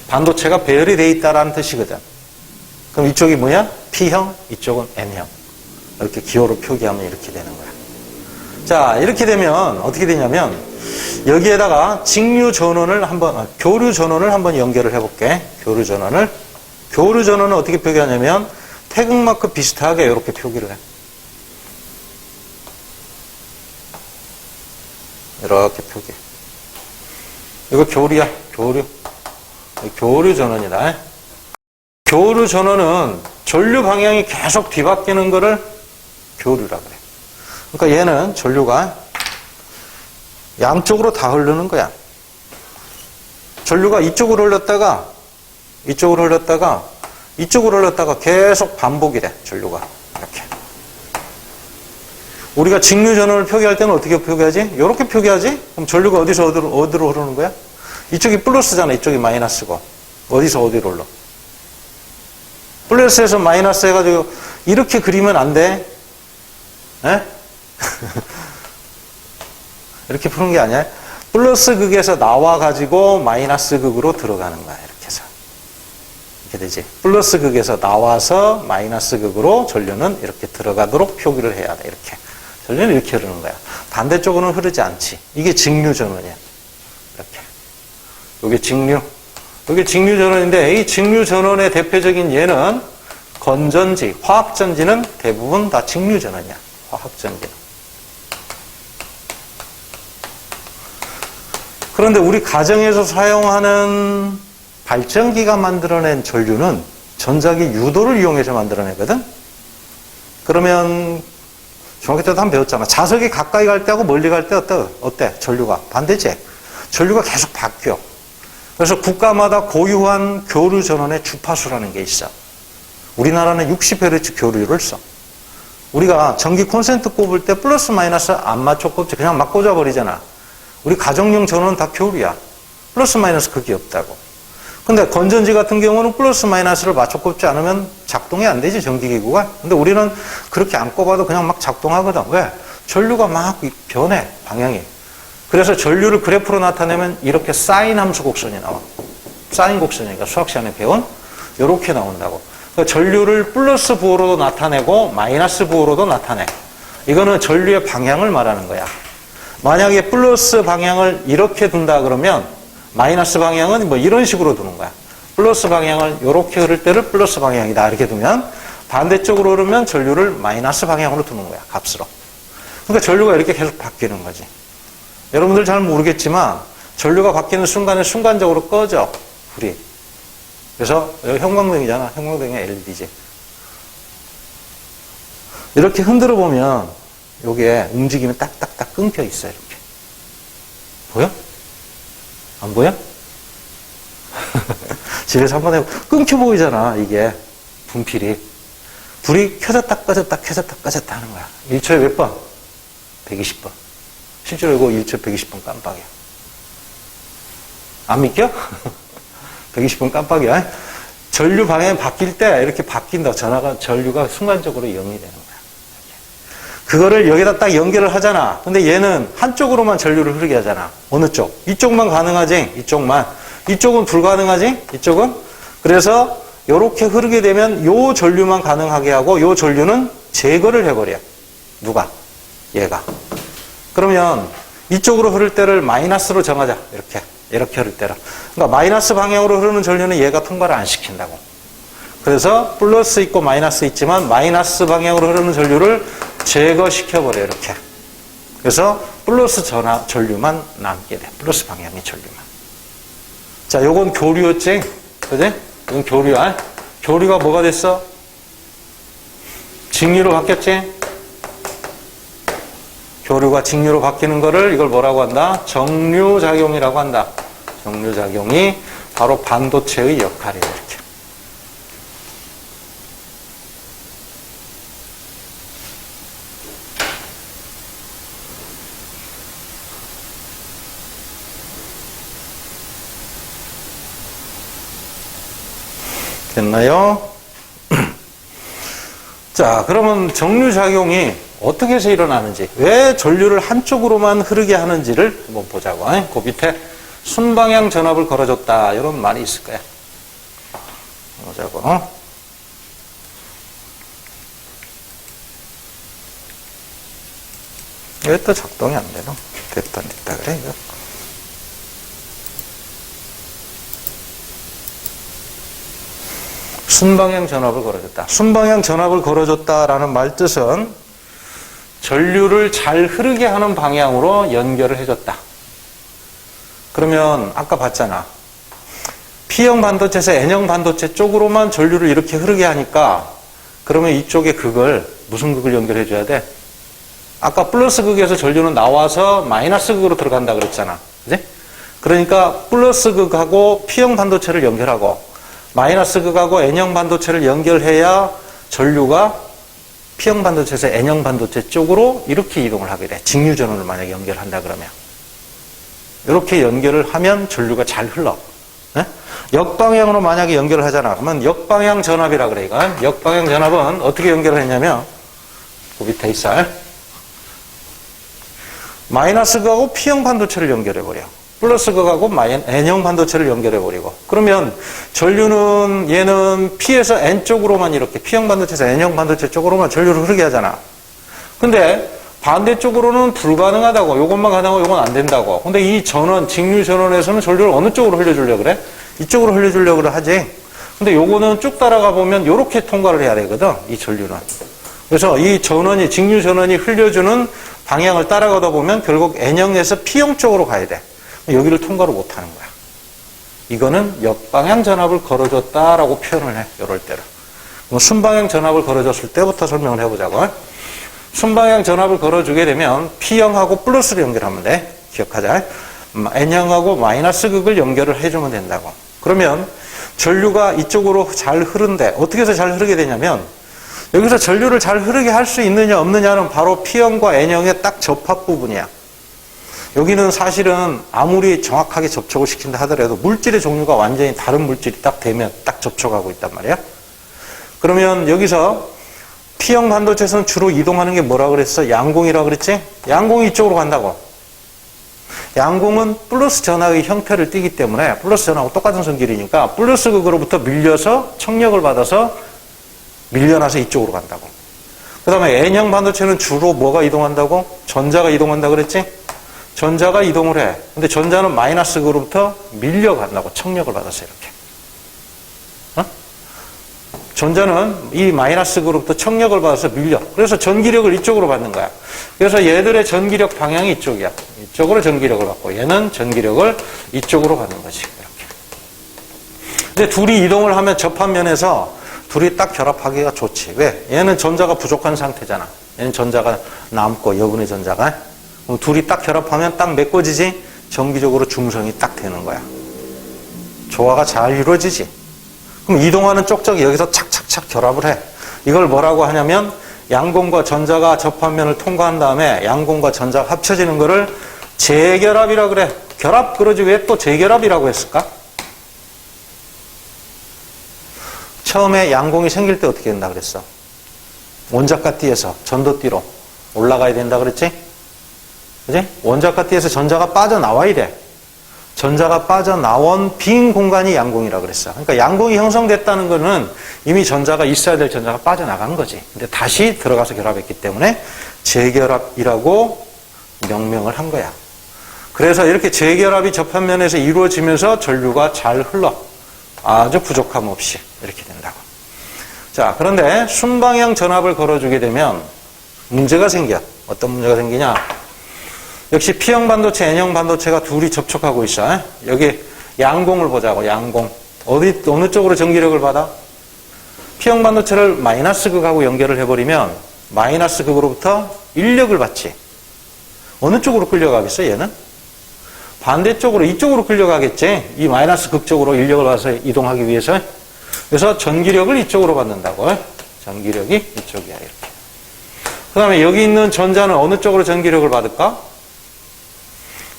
반도체가 배열이 돼 있다라는 뜻이거든. 그럼 이쪽이 뭐야? P형, 이쪽은 N형. 이렇게 기호로 표기하면 이렇게 되는 거야. 자, 이렇게 되면 어떻게 되냐면 여기에다가 직류 전원을 한번, 교류 전원을 한번 연결을 해볼게. 교류 전원을. 교류 전원은 어떻게 표기하냐면 태극마크 비슷하게 이렇게 표기를 해. 이렇게 표기. 이거 교류야. 교류. 교류 전원이다. 교류 전원은 전류 방향이 계속 뒤바뀌는 거를 교류라 그래. 그러니까 얘는 전류가 양쪽으로 다 흐르는 거야. 전류가 이쪽으로 흘렀다가 계속 반복이 돼. 전류가 이렇게. 우리가 직류 전원을 표기할 때는 어떻게 표기하지? 이렇게 표기하지? 그럼 전류가 어디서 어디로 흐르는 거야? 이쪽이 플러스잖아. 이쪽이 마이너스고. 어디서 어디로 흘러? 플러스에서 마이너스 해가지고 이렇게 그리면 안 돼. 에? 이렇게 푸는 게 아니야. 플러스 극에서 나와가지고 마이너스 극으로 들어가는 거야. 이렇게 해서. 이렇게 되지. 플러스 극에서 나와서 마이너스 극으로 전류는 이렇게 들어가도록 표기를 해야 돼. 이렇게. 전류는 이렇게 흐르는 거야. 반대쪽으로는 흐르지 않지. 이게 직류 전원이야. 이렇게. 이게 직류. 이게 직류 전원인데 이 직류 전원의 대표적인 예는 건전지, 화학전지는 대부분 다 직류 전원이야. 화학전지는. 그런데 우리 가정에서 사용하는 발전기가 만들어낸 전류는 전자기 유도를 이용해서 만들어내거든? 그러면 중학교 때도 한번 배웠잖아. 자석이 가까이 갈 때하고 멀리 갈 때 어때? 전류가. 반대지? 전류가 계속 바뀌어. 그래서 국가마다 고유한 교류 전원의 주파수라는 게 있어. 우리나라는 60Hz 교류를 써. 우리가 전기 콘센트 꼽을 때 플러스 마이너스 안 맞춰 꼽지. 그냥 막 꽂아버리잖아. 우리 가정용 전원은 다 교류야. 플러스 마이너스 그게 없다고. 근데 건전지 같은 경우는 플러스 마이너스를 맞춰 꼽지 않으면 작동이 안 되지, 전기기구가. 근데 우리는 그렇게 안 꼽아도 그냥 막 작동하거든. 왜? 전류가 막 변해, 방향이. 그래서 전류를 그래프로 나타내면 이렇게 사인 함수 곡선이 나와. 사인 곡선이니까 수학 시간에 배운 이렇게 나온다고. 그러니까 전류를 플러스 부호로도 나타내고 마이너스 부호로도 나타내. 이거는 전류의 방향을 말하는 거야. 만약에 플러스 방향을 이렇게 둔다 그러면 마이너스 방향은 뭐 이런 식으로 두는 거야. 플러스 방향을 이렇게 흐를 때를 플러스 방향이다 이렇게 두면 반대쪽으로 흐르면 전류를 마이너스 방향으로 두는 거야. 값으로. 그러니까 전류가 이렇게 계속 바뀌는 거지. 여러분들 잘 모르겠지만 전류가 바뀌는 순간에 순간적으로 꺼져, 불이. 그래서 여기 형광등이잖아. 형광등이 LED지. 이렇게 흔들어 보면 요게 움직이면 딱딱딱 끊겨 있어요. 이렇게. 보여? 안 보여? 집에서 한번 해보. 끊겨 보이잖아. 이게 분필이. 불이 켜졌다 꺼졌다 켜졌다 꺼졌다 하는 거야. 1초에 몇 번? 120번. 실제로 이거 1초 120번 깜빡이야. 안 믿겨? 120번 깜빡이야. 전류 방향이 바뀔 때 이렇게 바뀐다. 전류가 순간적으로 0이 되는 거야. 그거를 여기다 딱 연결을 하잖아. 근데 얘는 한쪽으로만 전류를 흐르게 하잖아. 어느 쪽? 이쪽만 가능하지? 이쪽만. 이쪽은 불가능하지? 이쪽은? 그래서 이렇게 흐르게 되면 요 전류만 가능하게 하고 요 전류는 제거를 해버려. 누가? 얘가. 그러면 이쪽으로 흐를 때를 마이너스로 정하자. 이렇게 흐를 때를. 그러니까 마이너스 방향으로 흐르는 전류는 얘가 통과를 안 시킨다고. 그래서 플러스 있고 마이너스 있지만 마이너스 방향으로 흐르는 전류를 제거시켜버려. 이렇게. 그래서 플러스 전류만 남게 돼. 플러스 방향의 전류만. 자, 요건 교류였지? 그지? 이건 교류야. 교류가 뭐가 됐어? 직류로 바뀌었지? 교류가 직류로 바뀌는 거를 이걸 뭐라고 한다? 정류작용이라고 한다. 정류작용이 바로 반도체의 역할이에요. 이렇게. 됐나요? 자, 그러면 정류작용이 어떻게 해서 일어나는지, 왜 전류를 한쪽으로만 흐르게 하는지를 한번 보자고. 그 밑에 순방향 전압을 걸어줬다. 이런 말이 있을 거야. 보자고. 왜 또 작동이 안 되노? 됐다 그래, 이거. 순방향 전압을 걸어줬다. 순방향 전압을 걸어줬다라는 말 뜻은 전류를 잘 흐르게 하는 방향으로 연결을 해줬다. 그러면 아까 봤잖아. P형 반도체에서 N형 반도체 쪽으로만 전류를 이렇게 흐르게 하니까 그러면 이쪽에 극을 무슨 극을 연결해줘야 돼? 아까 플러스 극에서 전류는 나와서 마이너스 극으로 들어간다 그랬잖아. 그지? 그러니까 플러스 극하고 P형 반도체를 연결하고 마이너스 극하고 N형 반도체를 연결해야 전류가 P형 반도체에서 N형 반도체 쪽으로 이렇게 이동을 하게 돼. 직류 전원을 만약에 연결한다 그러면. 이렇게 연결을 하면 전류가 잘 흘러. 네? 역방향으로 만약에 연결을 하잖아. 그러면 역방향 전압이라 그래, 이거. 역방향 전압은 어떻게 연결을 했냐면, 그 밑에 있어. 마이너스 극하고 P형 반도체를 연결해버려. 플러스 극하고 N형 반도체를 연결해버리고. 그러면 전류는 얘는 P에서 N 쪽으로만 이렇게, P형 반도체에서 N형 반도체 쪽으로만 전류를 흐르게 하잖아. 근데 반대쪽으로는 불가능하다고. 요것만 가능하고 요건 안 된다고. 근데 이 전원, 직류 전원에서는 전류를 어느 쪽으로 흘려주려고 그래? 이쪽으로 흘려주려고 하지. 근데 요거는 쭉 따라가 보면 요렇게 통과를 해야 되거든. 이 전류는. 그래서 이 전원이, 직류 전원이 흘려주는 방향을 따라가다 보면 결국 N형에서 P형 쪽으로 가야 돼. 여기를 통과를 못 하는 거야. 이거는 역방향 전압을 걸어줬다라고 표현을 해. 요럴 때를. 그럼 순방향 전압을 걸어줬을 때부터 설명을 해보자고. 순방향 전압을 걸어주게 되면 P형하고 플러스를 연결하면 돼. 기억하자. N형하고 마이너스 극을 연결을 해주면 된다고. 그러면 전류가 이쪽으로 잘 흐른데 어떻게 해서 잘 흐르게 되냐면 여기서 전류를 잘 흐르게 할 수 있느냐 없느냐는 바로 P형과 N형의 딱 접합 부분이야. 여기는 사실은 아무리 정확하게 접촉을 시킨다 하더라도 물질의 종류가 완전히 다른 물질이 딱 되면 딱 접촉하고 있단 말이야. 그러면 여기서 P형 반도체에서는 주로 이동하는 게 뭐라 그랬어? 양공이라고 그랬지? 양공이 이쪽으로 간다고. 양공은 플러스 전압의 형태를 띠기 때문에 플러스 전압하고 똑같은 성질이니까 플러스 극으로부터 밀려서 청력을 받아서 밀려나서 이쪽으로 간다고. 그 다음에 N형 반도체는 주로 뭐가 이동한다고? 전자가 이동한다 그랬지? 전자가 이동을 해. 근데 전자는 마이너스 극으로부터 밀려간다고. 청력을 받아서 이렇게. 전자는 이 마이너스 그룹부터 청력을 받아서 밀려. 그래서 전기력을 이쪽으로 받는 거야. 그래서 얘들의 전기력 방향이 이쪽이야. 이쪽으로 전기력을 받고 얘는 전기력을 이쪽으로 받는 거지. 이렇게. 근데 둘이 이동을 하면 접합면에서 둘이 딱 결합하기가 좋지. 왜? 얘는 전자가 부족한 상태잖아. 얘는 전자가 남고 여분의 전자가. 그럼 둘이 딱 결합하면 딱 메꿔지지? 정기적으로 중성이 딱 되는 거야. 조화가 잘 이루어지지. 그럼 이동하는 쪽쪽이 여기서 착착착 결합을 해. 이걸 뭐라고 하냐면 양공과 전자가 접합면을 통과한 다음에 양공과 전자가 합쳐지는 거를 재결합이라고 그래. 결합 그러지 왜 또 재결합이라고 했을까? 처음에 양공이 생길 때 어떻게 된다 그랬어? 원자가 띠에서 전도띠로 올라가야 된다 그랬지? 그지? 원자가 띠에서 전자가 빠져나와야 돼. 전자가 빠져나온 빈 공간이 양공이라고 그랬어. 그러니까 양공이 형성됐다는 거는 이미 전자가 있어야 될 전자가 빠져나간 거지. 근데 다시 들어가서 결합했기 때문에 재결합이라고 명명을 한 거야. 그래서 이렇게 재결합이 접합면에서 이루어지면서 전류가 잘 흘러. 아주 부족함 없이 이렇게 된다고. 자, 그런데 순방향 전압을 걸어주게 되면 문제가 생겨. 어떤 문제가 생기냐? 역시 P형 반도체, N형 반도체가 둘이 접촉하고 있어. 여기 양공을 보자고, 양공. 어느 쪽으로 전기력을 받아? P형 반도체를 마이너스 극하고 연결을 해버리면 마이너스 극으로부터 인력을 받지. 어느 쪽으로 끌려가겠어, 얘는? 반대쪽으로, 이쪽으로 끌려가겠지. 이 마이너스 극 쪽으로 인력을 받아서 이동하기 위해서. 그래서 전기력을 이쪽으로 받는다고. 전기력이 이쪽이야, 이렇게. 그 다음에 여기 있는 전자는 어느 쪽으로 전기력을 받을까?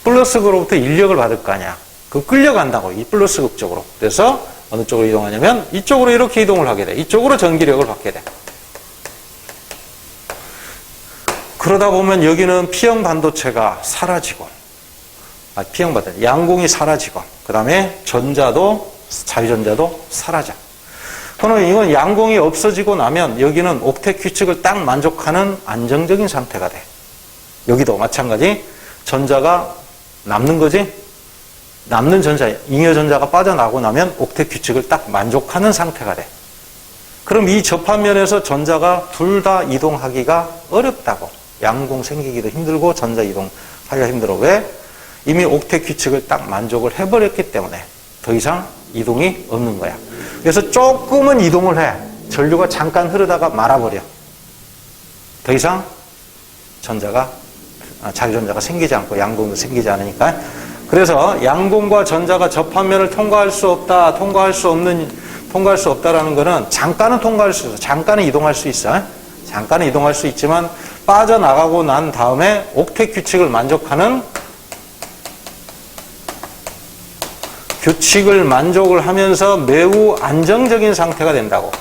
플러스 극으로부터 인력을 받을 거 아니야. 그 끌려간다고, 이 플러스 극 쪽으로. 그래서 어느 쪽으로 이동하냐면 이쪽으로 이렇게 이동을 하게 돼. 이쪽으로 전기력을 받게 돼. 그러다 보면 여기는 P형 반도체가 사라지고, P형 반도체, 양공이 사라지고, 그 다음에 전자도, 자유전자도 사라져. 그러면 이건 양공이 없어지고 나면 여기는 옥텟 규칙을 딱 만족하는 안정적인 상태가 돼. 여기도 마찬가지. 전자가 남는 거지? 남는 전자, 잉여 전자가 빠져나고 나면 옥텟 규칙을 딱 만족하는 상태가 돼. 그럼 이 접합면에서 전자가 둘 다 이동하기가 어렵다고. 양공 생기기도 힘들고 전자 이동하기가 힘들어. 왜? 이미 옥텟 규칙을 딱 만족을 해버렸기 때문에 더 이상 이동이 없는 거야. 그래서 조금은 이동을 해. 전류가 잠깐 흐르다가 말아버려. 더 이상 자유전자가 생기지 않고 양공도 생기지 않으니까. 그래서 양공과 전자가 접합면을 통과할 수 없다라는 거는 잠깐은 통과할 수 있어. 잠깐은 이동할 수 있어. 잠깐은 이동할 수 있지만 빠져나가고 난 다음에 옥텟 규칙을 만족하는 규칙을 만족을 하면서 매우 안정적인 상태가 된다고.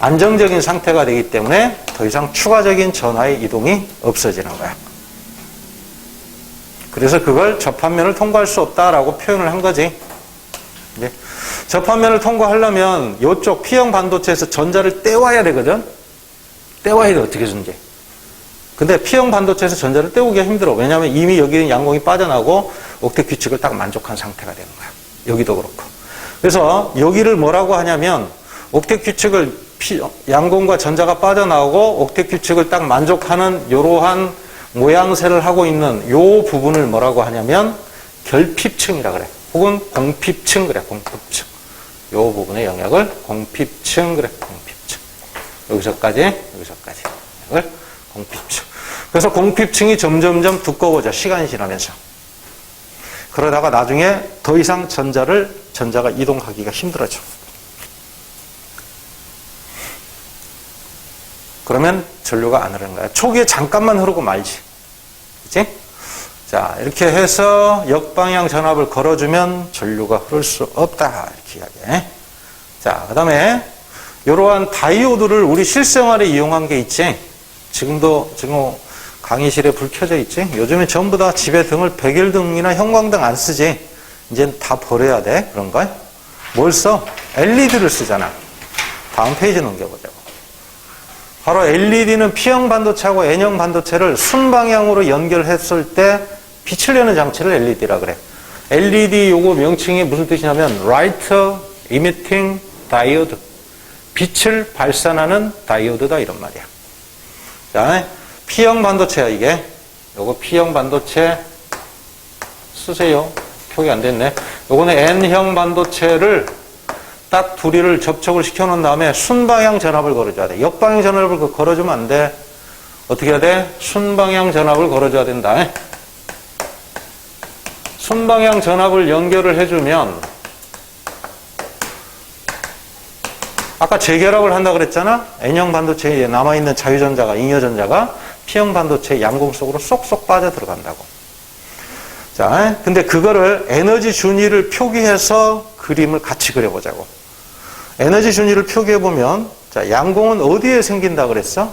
안정적인 상태가 되기 때문에 더 이상 추가적인 전하의 이동이 없어지는 거야. 그래서 그걸 접합면을 통과할 수 없다라고 표현을 한 거지. 이제 접합면을 통과하려면 이쪽 P형 반도체에서 전자를 떼와야 되거든. 떼와야 돼, 어떻게 해서든지. 근데 P형 반도체에서 전자를 떼우기가 힘들어. 왜냐하면 이미 여기는 양공이 빠져나고 옥텟 규칙을 딱 만족한 상태가 되는 거야. 여기도 그렇고. 그래서 여기를 뭐라고 하냐면 옥텟 규칙을 양공과 전자가 빠져나오고 옥텟 규칙을 딱 만족하는 이러한 모양새를 하고 있는 요 부분을 뭐라고 하냐면 결핍층이라 그래. 혹은 공핍층 그래. 공핍층. 요 부분의 영역을 공핍층 그래. 공핍층. 여기서까지 영역을 공핍층. 그래서 공핍층이 점점점 두꺼워져. 시간이 지나면서. 그러다가 나중에 더 이상 전자가 이동하기가 힘들어져. 그러면 전류가 안 흐르는 거야. 초기에 잠깐만 흐르고 말지. 그치? 자, 이렇게 해서 역방향 전압을 걸어주면 전류가 흐를 수 없다. 이렇게 이야기해. 자, 그 다음에 이러한 다이오드를 우리 실생활에 이용한 게 있지. 지금 강의실에 불 켜져 있지. 요즘에 전부 다 집에 등을 백일등이나 형광등 안 쓰지. 이제 다 버려야 돼. 그런 거. 뭘 써? LED를 쓰잖아. 다음 페이지 넘겨보자고. 바로 LED는 P형 반도체하고 N형 반도체를 순방향으로 연결했을 때 빛을 내는 장치를 LED라 그래. LED 요거 명칭이 무슨 뜻이냐면 Light Emitting Diode. 빛을 발산하는 다이오드다 이런 말이야. 자, P형 반도체야 이게. 요거 P형 반도체 쓰세요. 표기 안 됐네. 요거는 N형 반도체를 딱 둘이를 접촉을 시켜놓은 다음에 순방향 전압을 걸어줘야 돼. 역방향 전압을 걸어주면 안 돼. 어떻게 해야 돼? 순방향 전압을 걸어줘야 된다. 순방향 전압을 연결을 해주면 아까 재결합을 한다 그랬잖아? N형 반도체에 남아있는 자유전자가, 잉여전자가 P형 반도체 양공 속으로 쏙쏙 빠져 들어간다고. 자, 근데 그거를 에너지 준위를 표기해서 그림을 같이 그려보자고. 에너지 준위를 표기해보면, 자, 양공은 어디에 생긴다 그랬어?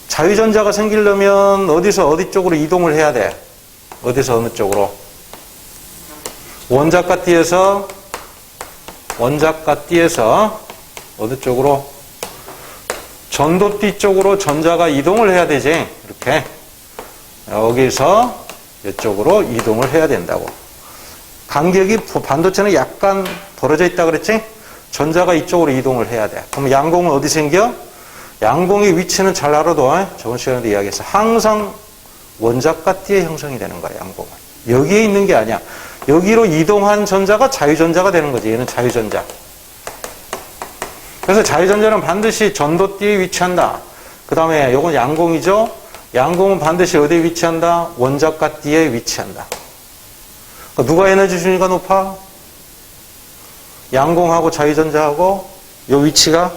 자유전자가 생기려면 어디서 어디 쪽으로 이동을 해야 돼? 어디서 어느 쪽으로? 원자과 띠에서 어느 쪽으로? 전도띠 쪽으로 전자가 이동을 해야 되지. 이렇게. 여기서 이쪽으로 이동을 해야 된다고. 간격이 반도체는 약간 벌어져 있다 그랬지? 전자가 이쪽으로 이동을 해야 돼. 그럼 양공은 어디 생겨? 양공의 위치는 잘 알아둬. 저번 시간에도 이야기했어. 항상 원자과 띠에 형성이 되는 거야, 양공은. 여기에 있는 게 아니야. 여기로 이동한 전자가 자유전자가 되는 거지. 얘는 자유전자. 그래서 자유전자는 반드시 전도띠에 위치한다. 그 다음에 이건 양공이죠. 양공은 반드시 어디에 위치한다? 원자과 띠에 위치한다. 그러니까 누가 에너지 준위가 높아? 양공하고 자유전자하고 이 위치가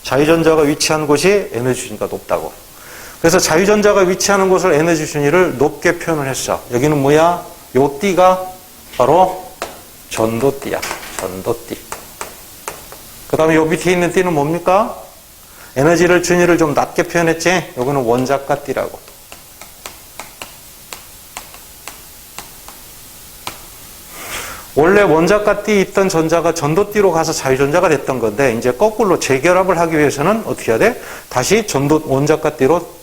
자유전자가 위치한 곳이 에너지 준위가 높다고. 그래서 자유전자가 위치하는 곳을 에너지 준위를 높게 표현을 했어. 여기는 뭐야? 요 띠가 바로 전도띠야. 전도띠. 그 다음에 요 밑에 있는 띠는 뭡니까? 에너지를 준위를 좀 낮게 표현했지? 요거는 원자과 띠라고. 원래 원자과 띠에 있던 전자가 전도띠로 가서 자유전자가 됐던 건데 이제 거꾸로 재결합을 하기 위해서는 어떻게 해야 돼? 다시 원자과 띠로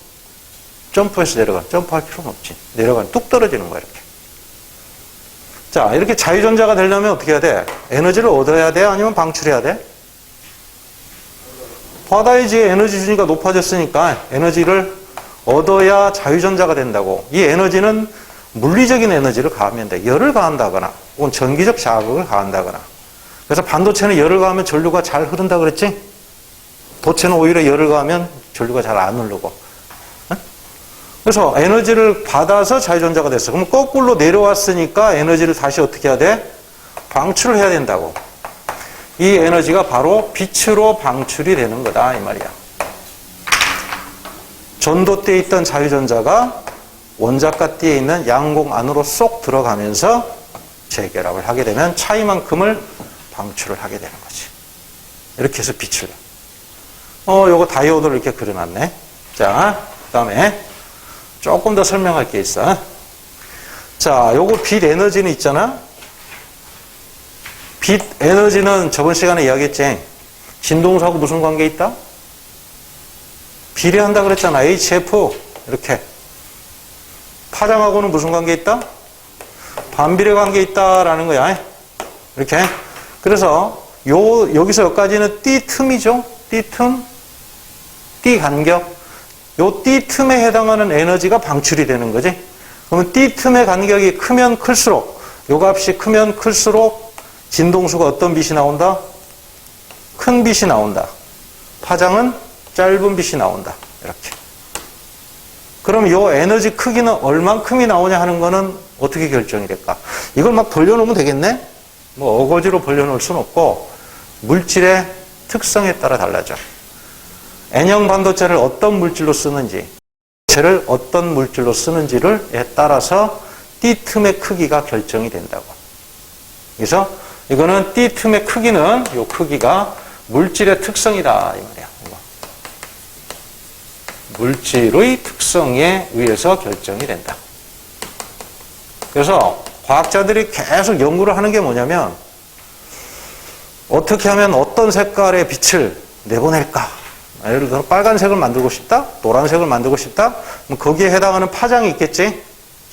점프해서 내려가. 점프할 필요는 없지. 내려가면 뚝 떨어지는 거야 이렇게. 자, 이렇게 자유전자가 되려면 어떻게 해야 돼? 에너지를 얻어야 돼? 아니면 방출해야 돼? 받아야지. 에너지 준위가 높아졌으니까 에너지를 얻어야 자유전자가 된다고. 이 에너지는 물리적인 에너지를 가하면 돼. 열을 가한다거나 혹은 전기적 자극을 가한다거나. 그래서 반도체는 열을 가하면 전류가 잘 흐른다 그랬지? 도체는 오히려 열을 가하면 전류가 잘 안 흐르고. 그래서 에너지를 받아서 자유전자가 됐어. 그럼 거꾸로 내려왔으니까 에너지를 다시 어떻게 해야 돼? 방출을 해야 된다고. 이 에너지가 바로 빛으로 방출이 되는 거다 이 말이야. 전도띠에 있던 자유전자가 원자과 띠에 있는 양공 안으로 쏙 들어가면서 재결합을 하게 되면 차이만큼을 방출을 하게 되는 거지. 이렇게 해서 빛을. 요거 다이오드를 이렇게 그려놨네. 자, 그 다음에 조금 더 설명할 게 있어. 자, 요거 빛 에너지는 있잖아. 빛 에너지는 저번 시간에 이야기했지. 진동수하고 무슨 관계 있다? 비례한다 그랬잖아. HF. 이렇게. 파장하고는 무슨 관계 있다? 반비례 관계 있다라는 거야. 이렇게. 그래서 여기서 여기까지는 띠 틈이죠. 띠 틈, 띠 간격. 요 띠 틈에 해당하는 에너지가 방출이 되는 거지. 그러면 띠 틈의 간격이 크면 클수록, 요 값이 크면 클수록 진동수가 어떤 빛이 나온다? 큰 빛이 나온다. 파장은 짧은 빛이 나온다. 이렇게. 그럼 요 에너지 크기는 얼만큼이 나오냐 하는 거는 어떻게 결정이 될까? 이걸 막 벌려놓으면 되겠네? 뭐 어거지로 벌려놓을 수는 없고 물질의 특성에 따라 달라져. N형 반도체를 어떤 물질로 쓰는지, 반도체를 어떤 물질로 쓰는지를 따라서 띠 틈의 크기가 결정이 된다고. 그래서 이거는 띠 틈의 크기는 요 크기가 물질의 특성이다 이 말이야. 물질의 특성에 의해서 결정이 된다. 그래서 과학자들이 계속 연구를 하는 게 뭐냐면 어떻게 하면 어떤 색깔의 빛을 내보낼까? 예를 들어 빨간색을 만들고 싶다? 노란색을 만들고 싶다? 그럼 거기에 해당하는 파장이 있겠지?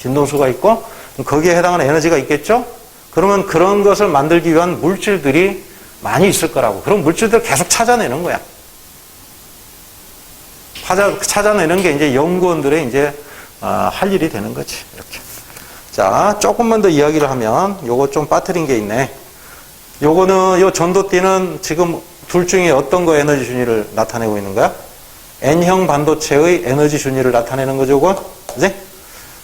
진동수가 있고 거기에 해당하는 에너지가 있겠죠? 그러면 그런 것을 만들기 위한 물질들이 많이 있을 거라고. 그런 물질들을 계속 찾아내는 거야. 찾아내는 게 이제 연구원들의 이제 할 일이 되는 거지. 이렇게. 자, 조금만 더 이야기를 하면 요거 좀 빠뜨린 게 있네. 요거는 요 전도띠는 지금 둘 중에 어떤 거 에너지 순위를 나타내고 있는 거야? N형 반도체의 에너지 순위를 나타내는 거죠, 요거? 그지?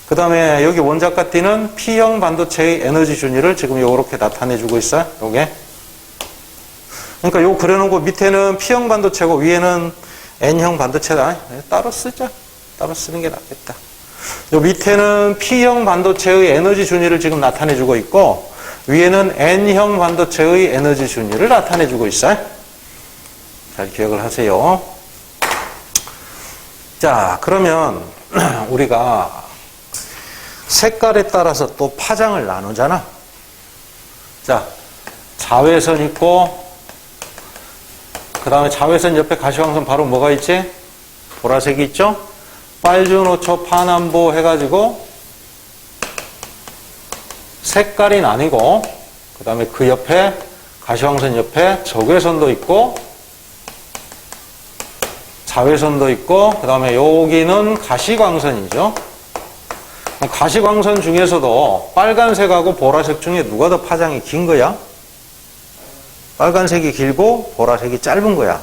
그 다음에 여기 원작가띠는 P형 반도체의 에너지 순위를 지금 요렇게 나타내주고 있어요. 요게. 그러니까 요 그려놓은 거 밑에는 P형 반도체고 위에는 N형 반도체다. 따로 쓰자. 따로 쓰는 게 낫겠다. 요 밑에는 P형 반도체의 에너지 순위를 지금 나타내주고 있고 위에는 N형 반도체의 에너지 순위를 나타내주고 있어요. 잘 기억을 하세요. 자, 그러면 우리가 색깔에 따라서 또 파장을 나누잖아. 자, 자외선 있고 그 다음에 자외선 옆에 가시광선 바로 뭐가 있지? 보라색이 있죠? 빨주노초 파남보 해가지고 색깔이 나뉘고 그 다음에 그 옆에 가시광선 옆에 적외선도 있고 자외선도 있고 그 다음에 여기는 가시광선이죠. 가시광선 중에서도 빨간색하고 보라색 중에 누가 더 파장이 긴 거야? 빨간색이 길고 보라색이 짧은 거야.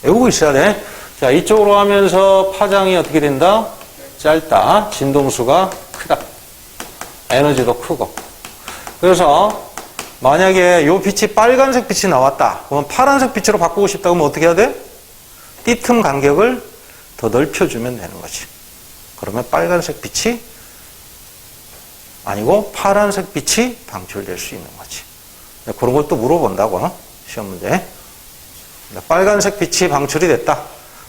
외우고 있어야 돼. 자, 이쪽으로 하면서 파장이 어떻게 된다? 짧다. 진동수가 크다. 에너지도 크고. 그래서 만약에 이 빛이 빨간색 빛이 나왔다. 그러면 파란색 빛으로 바꾸고 싶다 그러면 어떻게 해야 돼? 띠틈 간격을 더 넓혀주면 되는 거지. 그러면 빨간색 빛이 아니고 파란색 빛이 방출될 수 있는 거지. 그런 것도 물어본다고 시험 문제. 빨간색 빛이 방출이 됐다.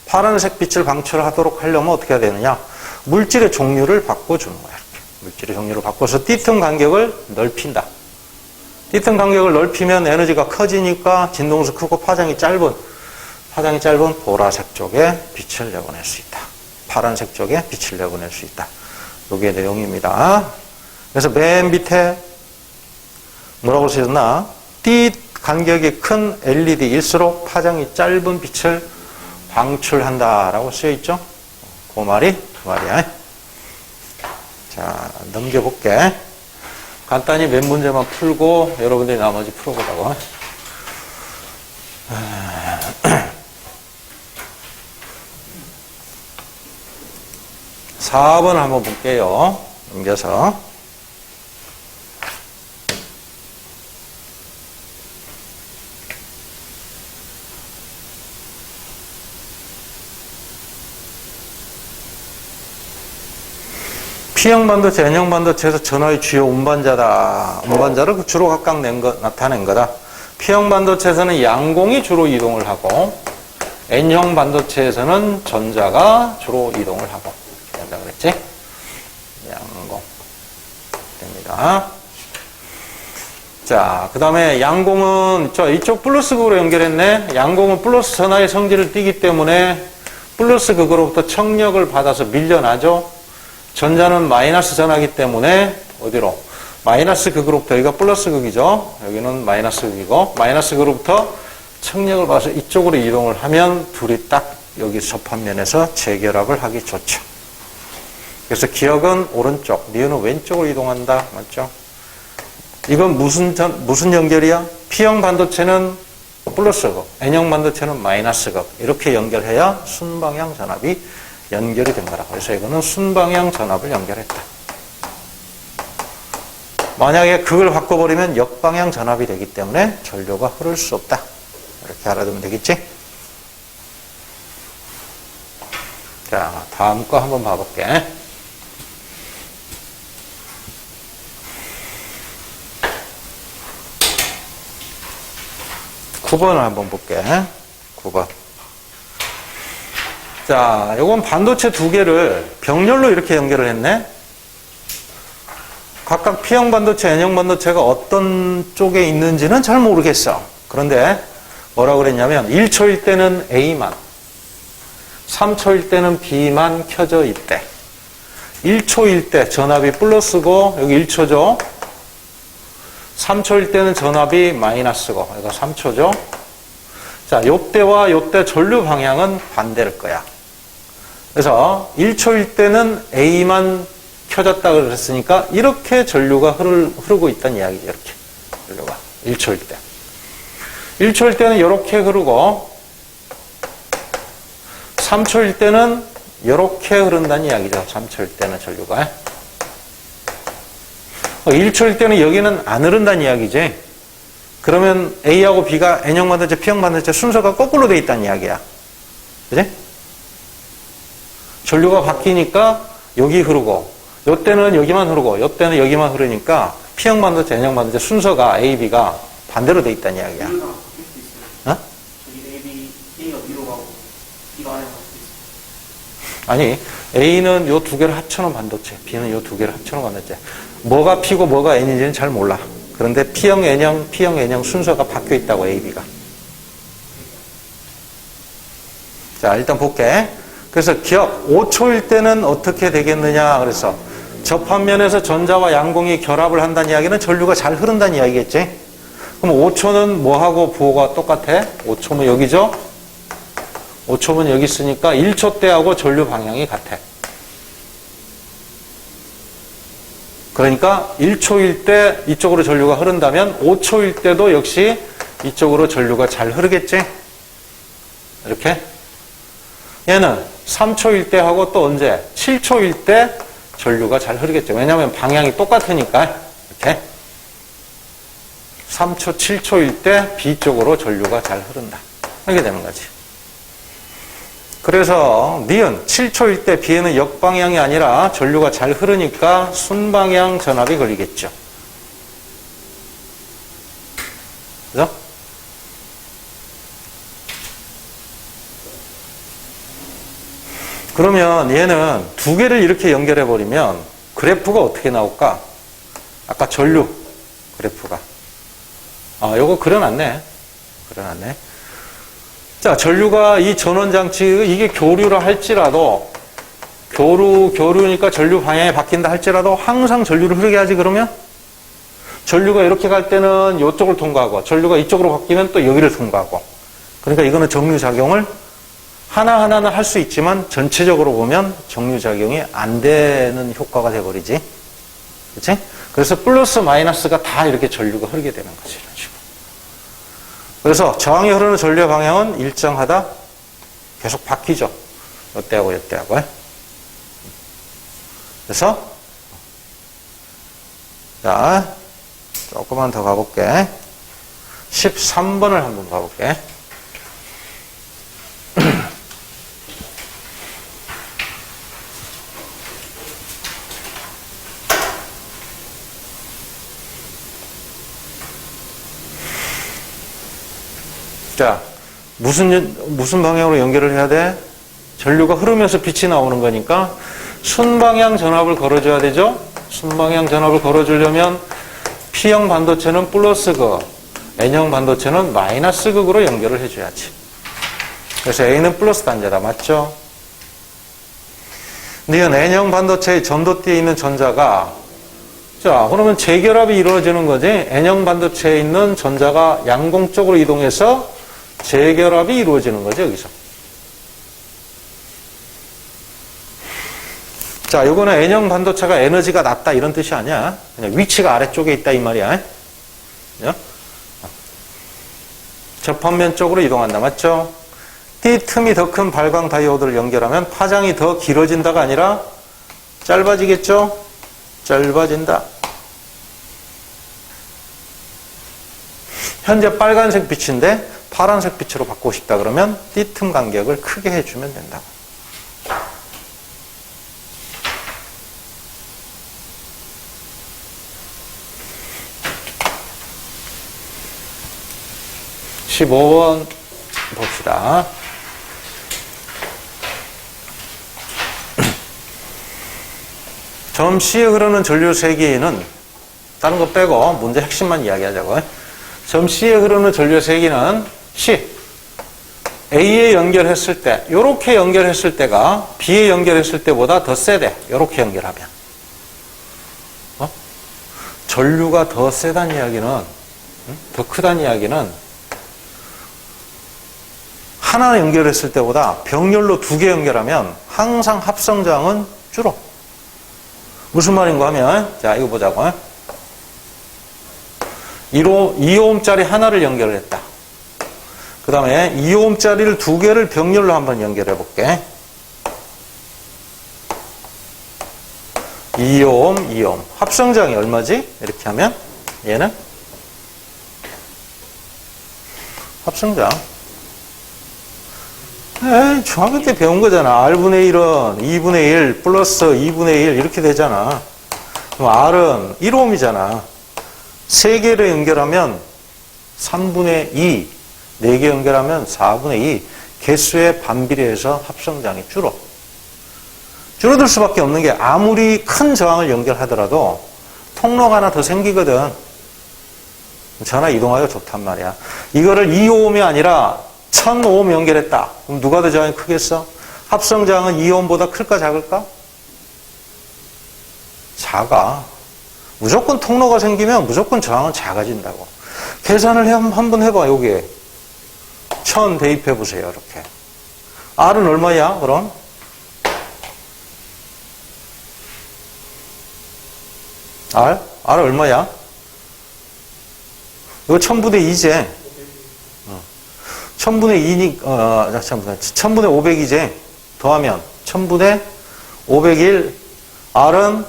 파란색 빛을 방출하도록 하려면 어떻게 해야 되느냐? 물질의 종류를 바꿔주는 거야. 이렇게. 물질의 종류를 바꿔서 띠틈 간격을 넓힌다. 띠틈 간격을 넓히면 에너지가 커지니까 진동수 크고 파장이 짧은 보라색 쪽에 빛을 내보낼 수 있다. 파란색 쪽에 빛을 내보낼 수 있다. 요게 내용입니다. 그래서 맨 밑에 뭐라고 쓰였나? 띠 간격이 큰 LED일수록 파장이 짧은 빛을 방출한다라고 쓰여있죠? 그 말이 그 말이야. 자, 넘겨볼게. 간단히 몇 문제만 풀고 여러분들이 나머지 풀어보자고. 4번 한번 볼게요. 넘겨서. P형 반도체, N형 반도체에서 전하의 주요 운반자다. 운반자를 주로 각각 나타낸 거다. P형 반도체에서는 양공이 주로 이동을 하고 N형 반도체에서는 전자가 주로 이동을 하고 된다 그랬지? 양공 됩니다. 자, 그 다음에 양공은 이쪽 플러스 극으로 연결했네. 양공은 플러스 전하의 성질을 띠기 때문에 플러스 극으로부터 청력을 받아서 밀려나죠. 전자는 마이너스 전하기 때문에 어디로? 마이너스 극으로부터 여기가 플러스 극이죠. 여기는 마이너스 극이고 마이너스 극으로부터 청력을 받아서 이쪽으로 이동을 하면 둘이 딱 여기 접합면에서 재결합을 하기 좋죠. 그래서 기억은 오른쪽, 니은은 왼쪽으로 이동한다. 맞죠? 이건 무슨 연결이야? P형 반도체는 플러스 극, N형 반도체는 마이너스 극. 이렇게 연결해야 순방향 전압이 연결이 된 거라. 그래서 이거는 순방향 전압을 연결했다. 만약에 극을 바꿔버리면 역방향 전압이 되기 때문에 전류가 흐를 수 없다. 이렇게 알아두면 되겠지? 자, 다음 거 한번 봐볼게. (9번을) 한번 볼게. 9번. 자, 요건 반도체 두 개를 병렬로 이렇게 연결을 했네. 각각 P형 반도체, N형 반도체가 어떤 쪽에 있는지는 잘 모르겠어. 그런데 뭐라고 그랬냐면 1초일 때는 A만, 3초일 때는 B만 켜져 있대. 1초일 때 전압이 플러스고 여기 1초죠. 3초일 때는 전압이 마이너스고, 이거 3초죠. 자, 요때와 요때 전류 방향은 반대일 거야. 그래서 1초일 때는 A만 켜졌다 그랬으니까 이렇게 전류가 흐르고 있다는 이야기죠. 이렇게 전류가 1초일 때. 1초일 때는 이렇게 흐르고 3초일 때는 이렇게 흐른다는 이야기죠. 3초일 때는 전류가. 1초일 때는 여기는 안 흐른다는 이야기지. 그러면 A하고 B가 N형 반도체, P형 반도체 순서가 거꾸로 돼 있다는 이야기야. 그지? 전류가 바뀌니까 여기 흐르고, 요때는 여기만 흐르고, 요때는 여기만 흐르니까 P형 반도체, N형 반도체 순서가 A, B가 반대로 돼 있다는 이야기야. A가 바뀔 수 있어요. 어? 저기 A가 위로 가고 B가 아래로 갈 수 있어요. 아니, A는 요 두 개를 합쳐놓은 반도체, B는 요 두 개를 합쳐놓은 반도체. 뭐가 P고 뭐가 N인지는 잘 몰라. 그런데 P형, N형, P형, N형 순서가 바뀌어 있다고, A, B가. 자, 일단 볼게. 그래서 기억, 5초일 때는 어떻게 되겠느냐. 그래서 접합면에서 전자와 양공이 결합을 한다는 이야기는 전류가 잘 흐른다는 이야기겠지. 그럼 5초는 뭐하고 부호가 똑같아? 5초면 여기죠? 5초면 여기 있으니까 1초 때하고 전류 방향이 같아. 그러니까 1초일 때 이쪽으로 전류가 흐른다면 5초일 때도 역시 이쪽으로 전류가 잘 흐르겠지? 이렇게. 얘는 3초일 때 하고 또 언제? 7초일 때 전류가 잘 흐르겠죠. 왜냐하면 방향이 똑같으니까. 이렇게. 3초, 7초일 때 B쪽으로 전류가 잘 흐른다. 이렇게 되는 거지. 그래서 니은 7초일 때 B에는 역방향이 아니라 전류가 잘 흐르니까 순방향 전압이 걸리겠죠. 그죠? 그러면 얘는 두 개를 이렇게 연결해 버리면 그래프가 어떻게 나올까? 아까 전류 그래프가. 아, 요거 그려놨네. 그려놨네. 자, 전류가 이 전원장치, 이게 교류라 할지라도, 교류니까 전류 방향이 바뀐다 할지라도 항상 전류를 흐르게 하지, 그러면? 전류가 이렇게 갈 때는 이쪽을 통과하고, 전류가 이쪽으로 바뀌면 또 여기를 통과하고. 그러니까 이거는 정류작용을 하나하나는 할 수 있지만 전체적으로 보면 정류작용이 안 되는 효과가 돼버리지. 그치? 그래서 플러스 마이너스가 다 이렇게 전류가 흐르게 되는 거지, 이런 식으로. 그래서 저항이 흐르는 전류의 방향은 일정하다, 계속 바뀌죠. 이때하고 이때하고. 그래서 자, 조금만 더 가볼게. 13번을 한번 봐볼게. 자, 무슨 방향으로 연결을 해야 돼? 전류가 흐르면서 빛이 나오는 거니까 순방향 전압을 걸어줘야 되죠? 순방향 전압을 걸어주려면 P형 반도체는 플러스 극, N형 반도체는 마이너스 극으로 연결을 해줘야지. 그래서 A는 플러스 단자다. 맞죠? 근데 이건 N형 반도체의 전도대에 있는 전자가, 자, 그러면 재결합이 이루어지는 거지. N형 반도체에 있는 전자가 양공 쪽으로 이동해서 재결합이 이루어지는 거죠, 여기서. 자, 요거는 N형 반도체가 에너지가 낮다 이런 뜻이 아니야. 그냥 위치가 아래쪽에 있다 이 말이야. 그죠? 접합면 쪽으로 이동한다. 맞죠? 띠 틈이 더 큰 발광 다이오드를 연결하면 파장이 더 길어진다가 아니라 짧아지겠죠? 짧아진다. 현재 빨간색 빛인데 파란색 빛으로 바꾸고 싶다 그러면 띠틈 간격을 크게 해주면 된다고. (15번) 봅시다. 점 C에 흐르는 전류 세기는 다른 거 빼고 문제 핵심만 이야기하자고. 점 C에 흐르는 전류 세기는 C, A에 연결했을 때, 요렇게 연결했을 때가 B에 연결했을 때보다 더 세대. 요렇게 연결하면. 전류가 더 세다는 이야기는, 더 크다는 이야기는 하나 연결했을 때보다 병렬로 두 개 연결하면 항상 합성장은 줄어. 무슨 말인가 하면, 자, 이거 보자고. 2오음짜리 하나를 연결했다. 그 다음에 2오음짜리를 두 개를 병렬로 한번 연결해 볼게. 2오hm, 2오hm. 합성장이 얼마지? 이렇게 하면 얘는 합성장. 중학교 때 배운 거잖아. R분의 1은 2분의 1 플러스 2분의 1 이렇게 되잖아. 그럼 R은 1ohm이잖아. 3개를 연결하면 3분의 2, 4개 연결하면 4분의 2. 개수의 반비례해서 합성장이 줄어들 수밖에 없는 게 아무리 큰 저항을 연결하더라도 통로가 하나 더 생기거든. 전화 이동하기가 좋단 말이야. 이거를 2ohm이 아니라 1000ohm 연결했다. 그럼 누가 더 저항이 크겠어? 합성장은 2ohm보다 클까 작을까? 작아. 무조건 통로가 생기면 무조건 저항은 작아진다고. 계산을 한번 해봐. 여기에 1000 대입해 보세요. 이렇게. R은 얼마야? 그럼? R 얼마야? 이거 1000분의 2제. 1000분의 2니, 1000분의 500이제. 더하면 1000분의 501. R은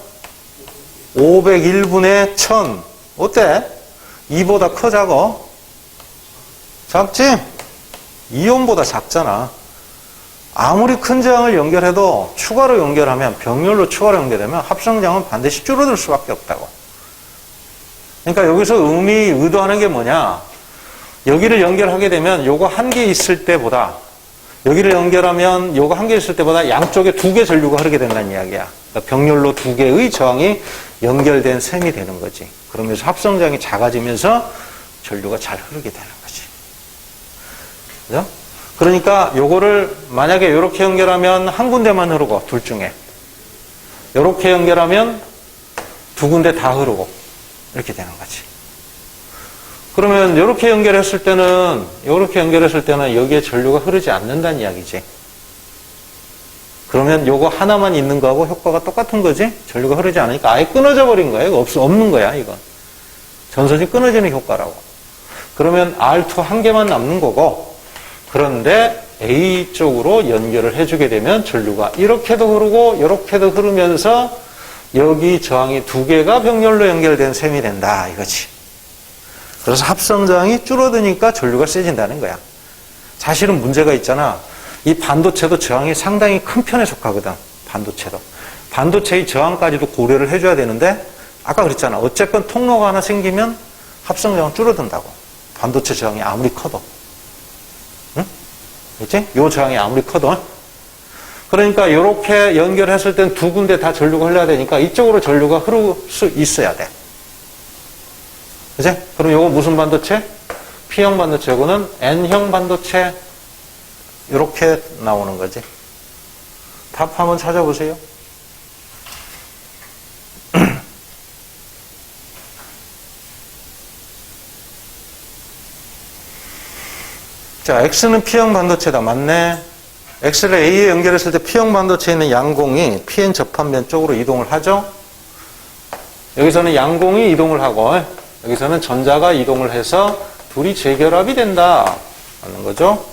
501분의 1000. 어때? 2보다 커, 작아? 작지? 2ohm보다 작잖아. 아무리 큰 저항을 연결해도 추가로 연결하면, 병렬로 추가로 연결하면 합성장은 반드시 줄어들 수밖에 없다고. 그러니까 여기서 의도하는 게 뭐냐? 여기를 연결하게 되면 요거 한 개 있을 때보다, 여기를 연결하면 요거 한 개 있을 때보다 양쪽에 두 개 전류가 흐르게 된다는 이야기야. 그러니까 병렬로 두 개의 저항이 연결된 셈이 되는 거지. 그러면서 합성장이 작아지면서 전류가 잘 흐르게 되는 거지. 그죠? 그러니까 요거를 만약에 이렇게 연결하면 한 군데만 흐르고, 둘 중에 이렇게 연결하면 두 군데 다 흐르고 이렇게 되는 거지. 그러면 이렇게 연결했을 때는 여기에 전류가 흐르지 않는다는 이야기지. 그러면 요거 하나만 있는 거하고 효과가 똑같은 거지. 전류가 흐르지 않으니까 아예 끊어져 버린 거야. 이거 없는 거야. 이건 전선이 끊어지는 효과라고. 그러면 R2 한 개만 남는 거고, 그런데 A 쪽으로 연결을 해주게 되면 전류가 이렇게도 흐르고 이렇게도 흐르면서 여기 저항이 두 개가 병렬로 연결된 셈이 된다 이거지. 그래서 합성장이 줄어드니까 전류가 세진다는 거야. 사실은 문제가 있잖아. 이 반도체도 저항이 상당히 큰 편에 속하거든. 반도체도. 반도체의 저항까지도 고려를 해줘야 되는데, 아까 그랬잖아. 어쨌건 통로가 하나 생기면 합성장은 줄어든다고. 반도체 저항이 아무리 커도. 그치? 요 저항이 아무리 커도. 그러니까 이렇게 연결했을 땐 두 군데 다 전류가 흘러야 되니까 이쪽으로 전류가 흐를 수 있어야 돼. 그치? 그럼 요거 무슨 반도체? P형 반도체. 요거는 N형 반도체. 이렇게 나오는 거지. 답 한번 찾아보세요. 자, X는 P형 반도체다. 맞네. X를 A에 연결했을 때 P형 반도체에 있는 양공이 PN 접합면 쪽으로 이동을 하죠. 여기서는 양공이 이동을 하고, 여기서는 전자가 이동을 해서 둘이 재결합이 된다 하는 거죠.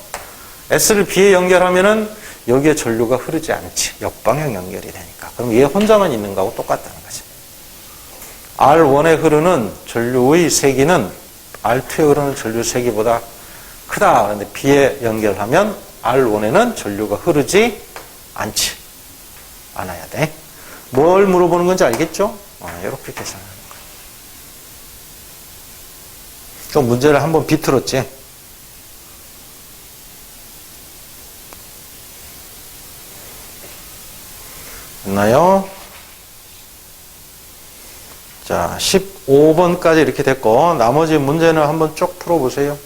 S를 B에 연결하면은 여기에 전류가 흐르지 않지. 역방향 연결이 되니까. 그럼 얘 혼자만 있는 거하고 똑같다는 거지. R1에 흐르는 전류의 세기는 R2에 흐르는 전류 세기보다 크다. 그런데 B에 연결하면 R1에는 전류가 흐르지 않아야 돼. 뭘 물어보는 건지 알겠죠? 이렇게 계산하는 거야. 좀 문제를 한번 비틀었지? 됐나요? 자, 15번까지 이렇게 됐고, 나머지 문제는 한번 쭉 풀어보세요.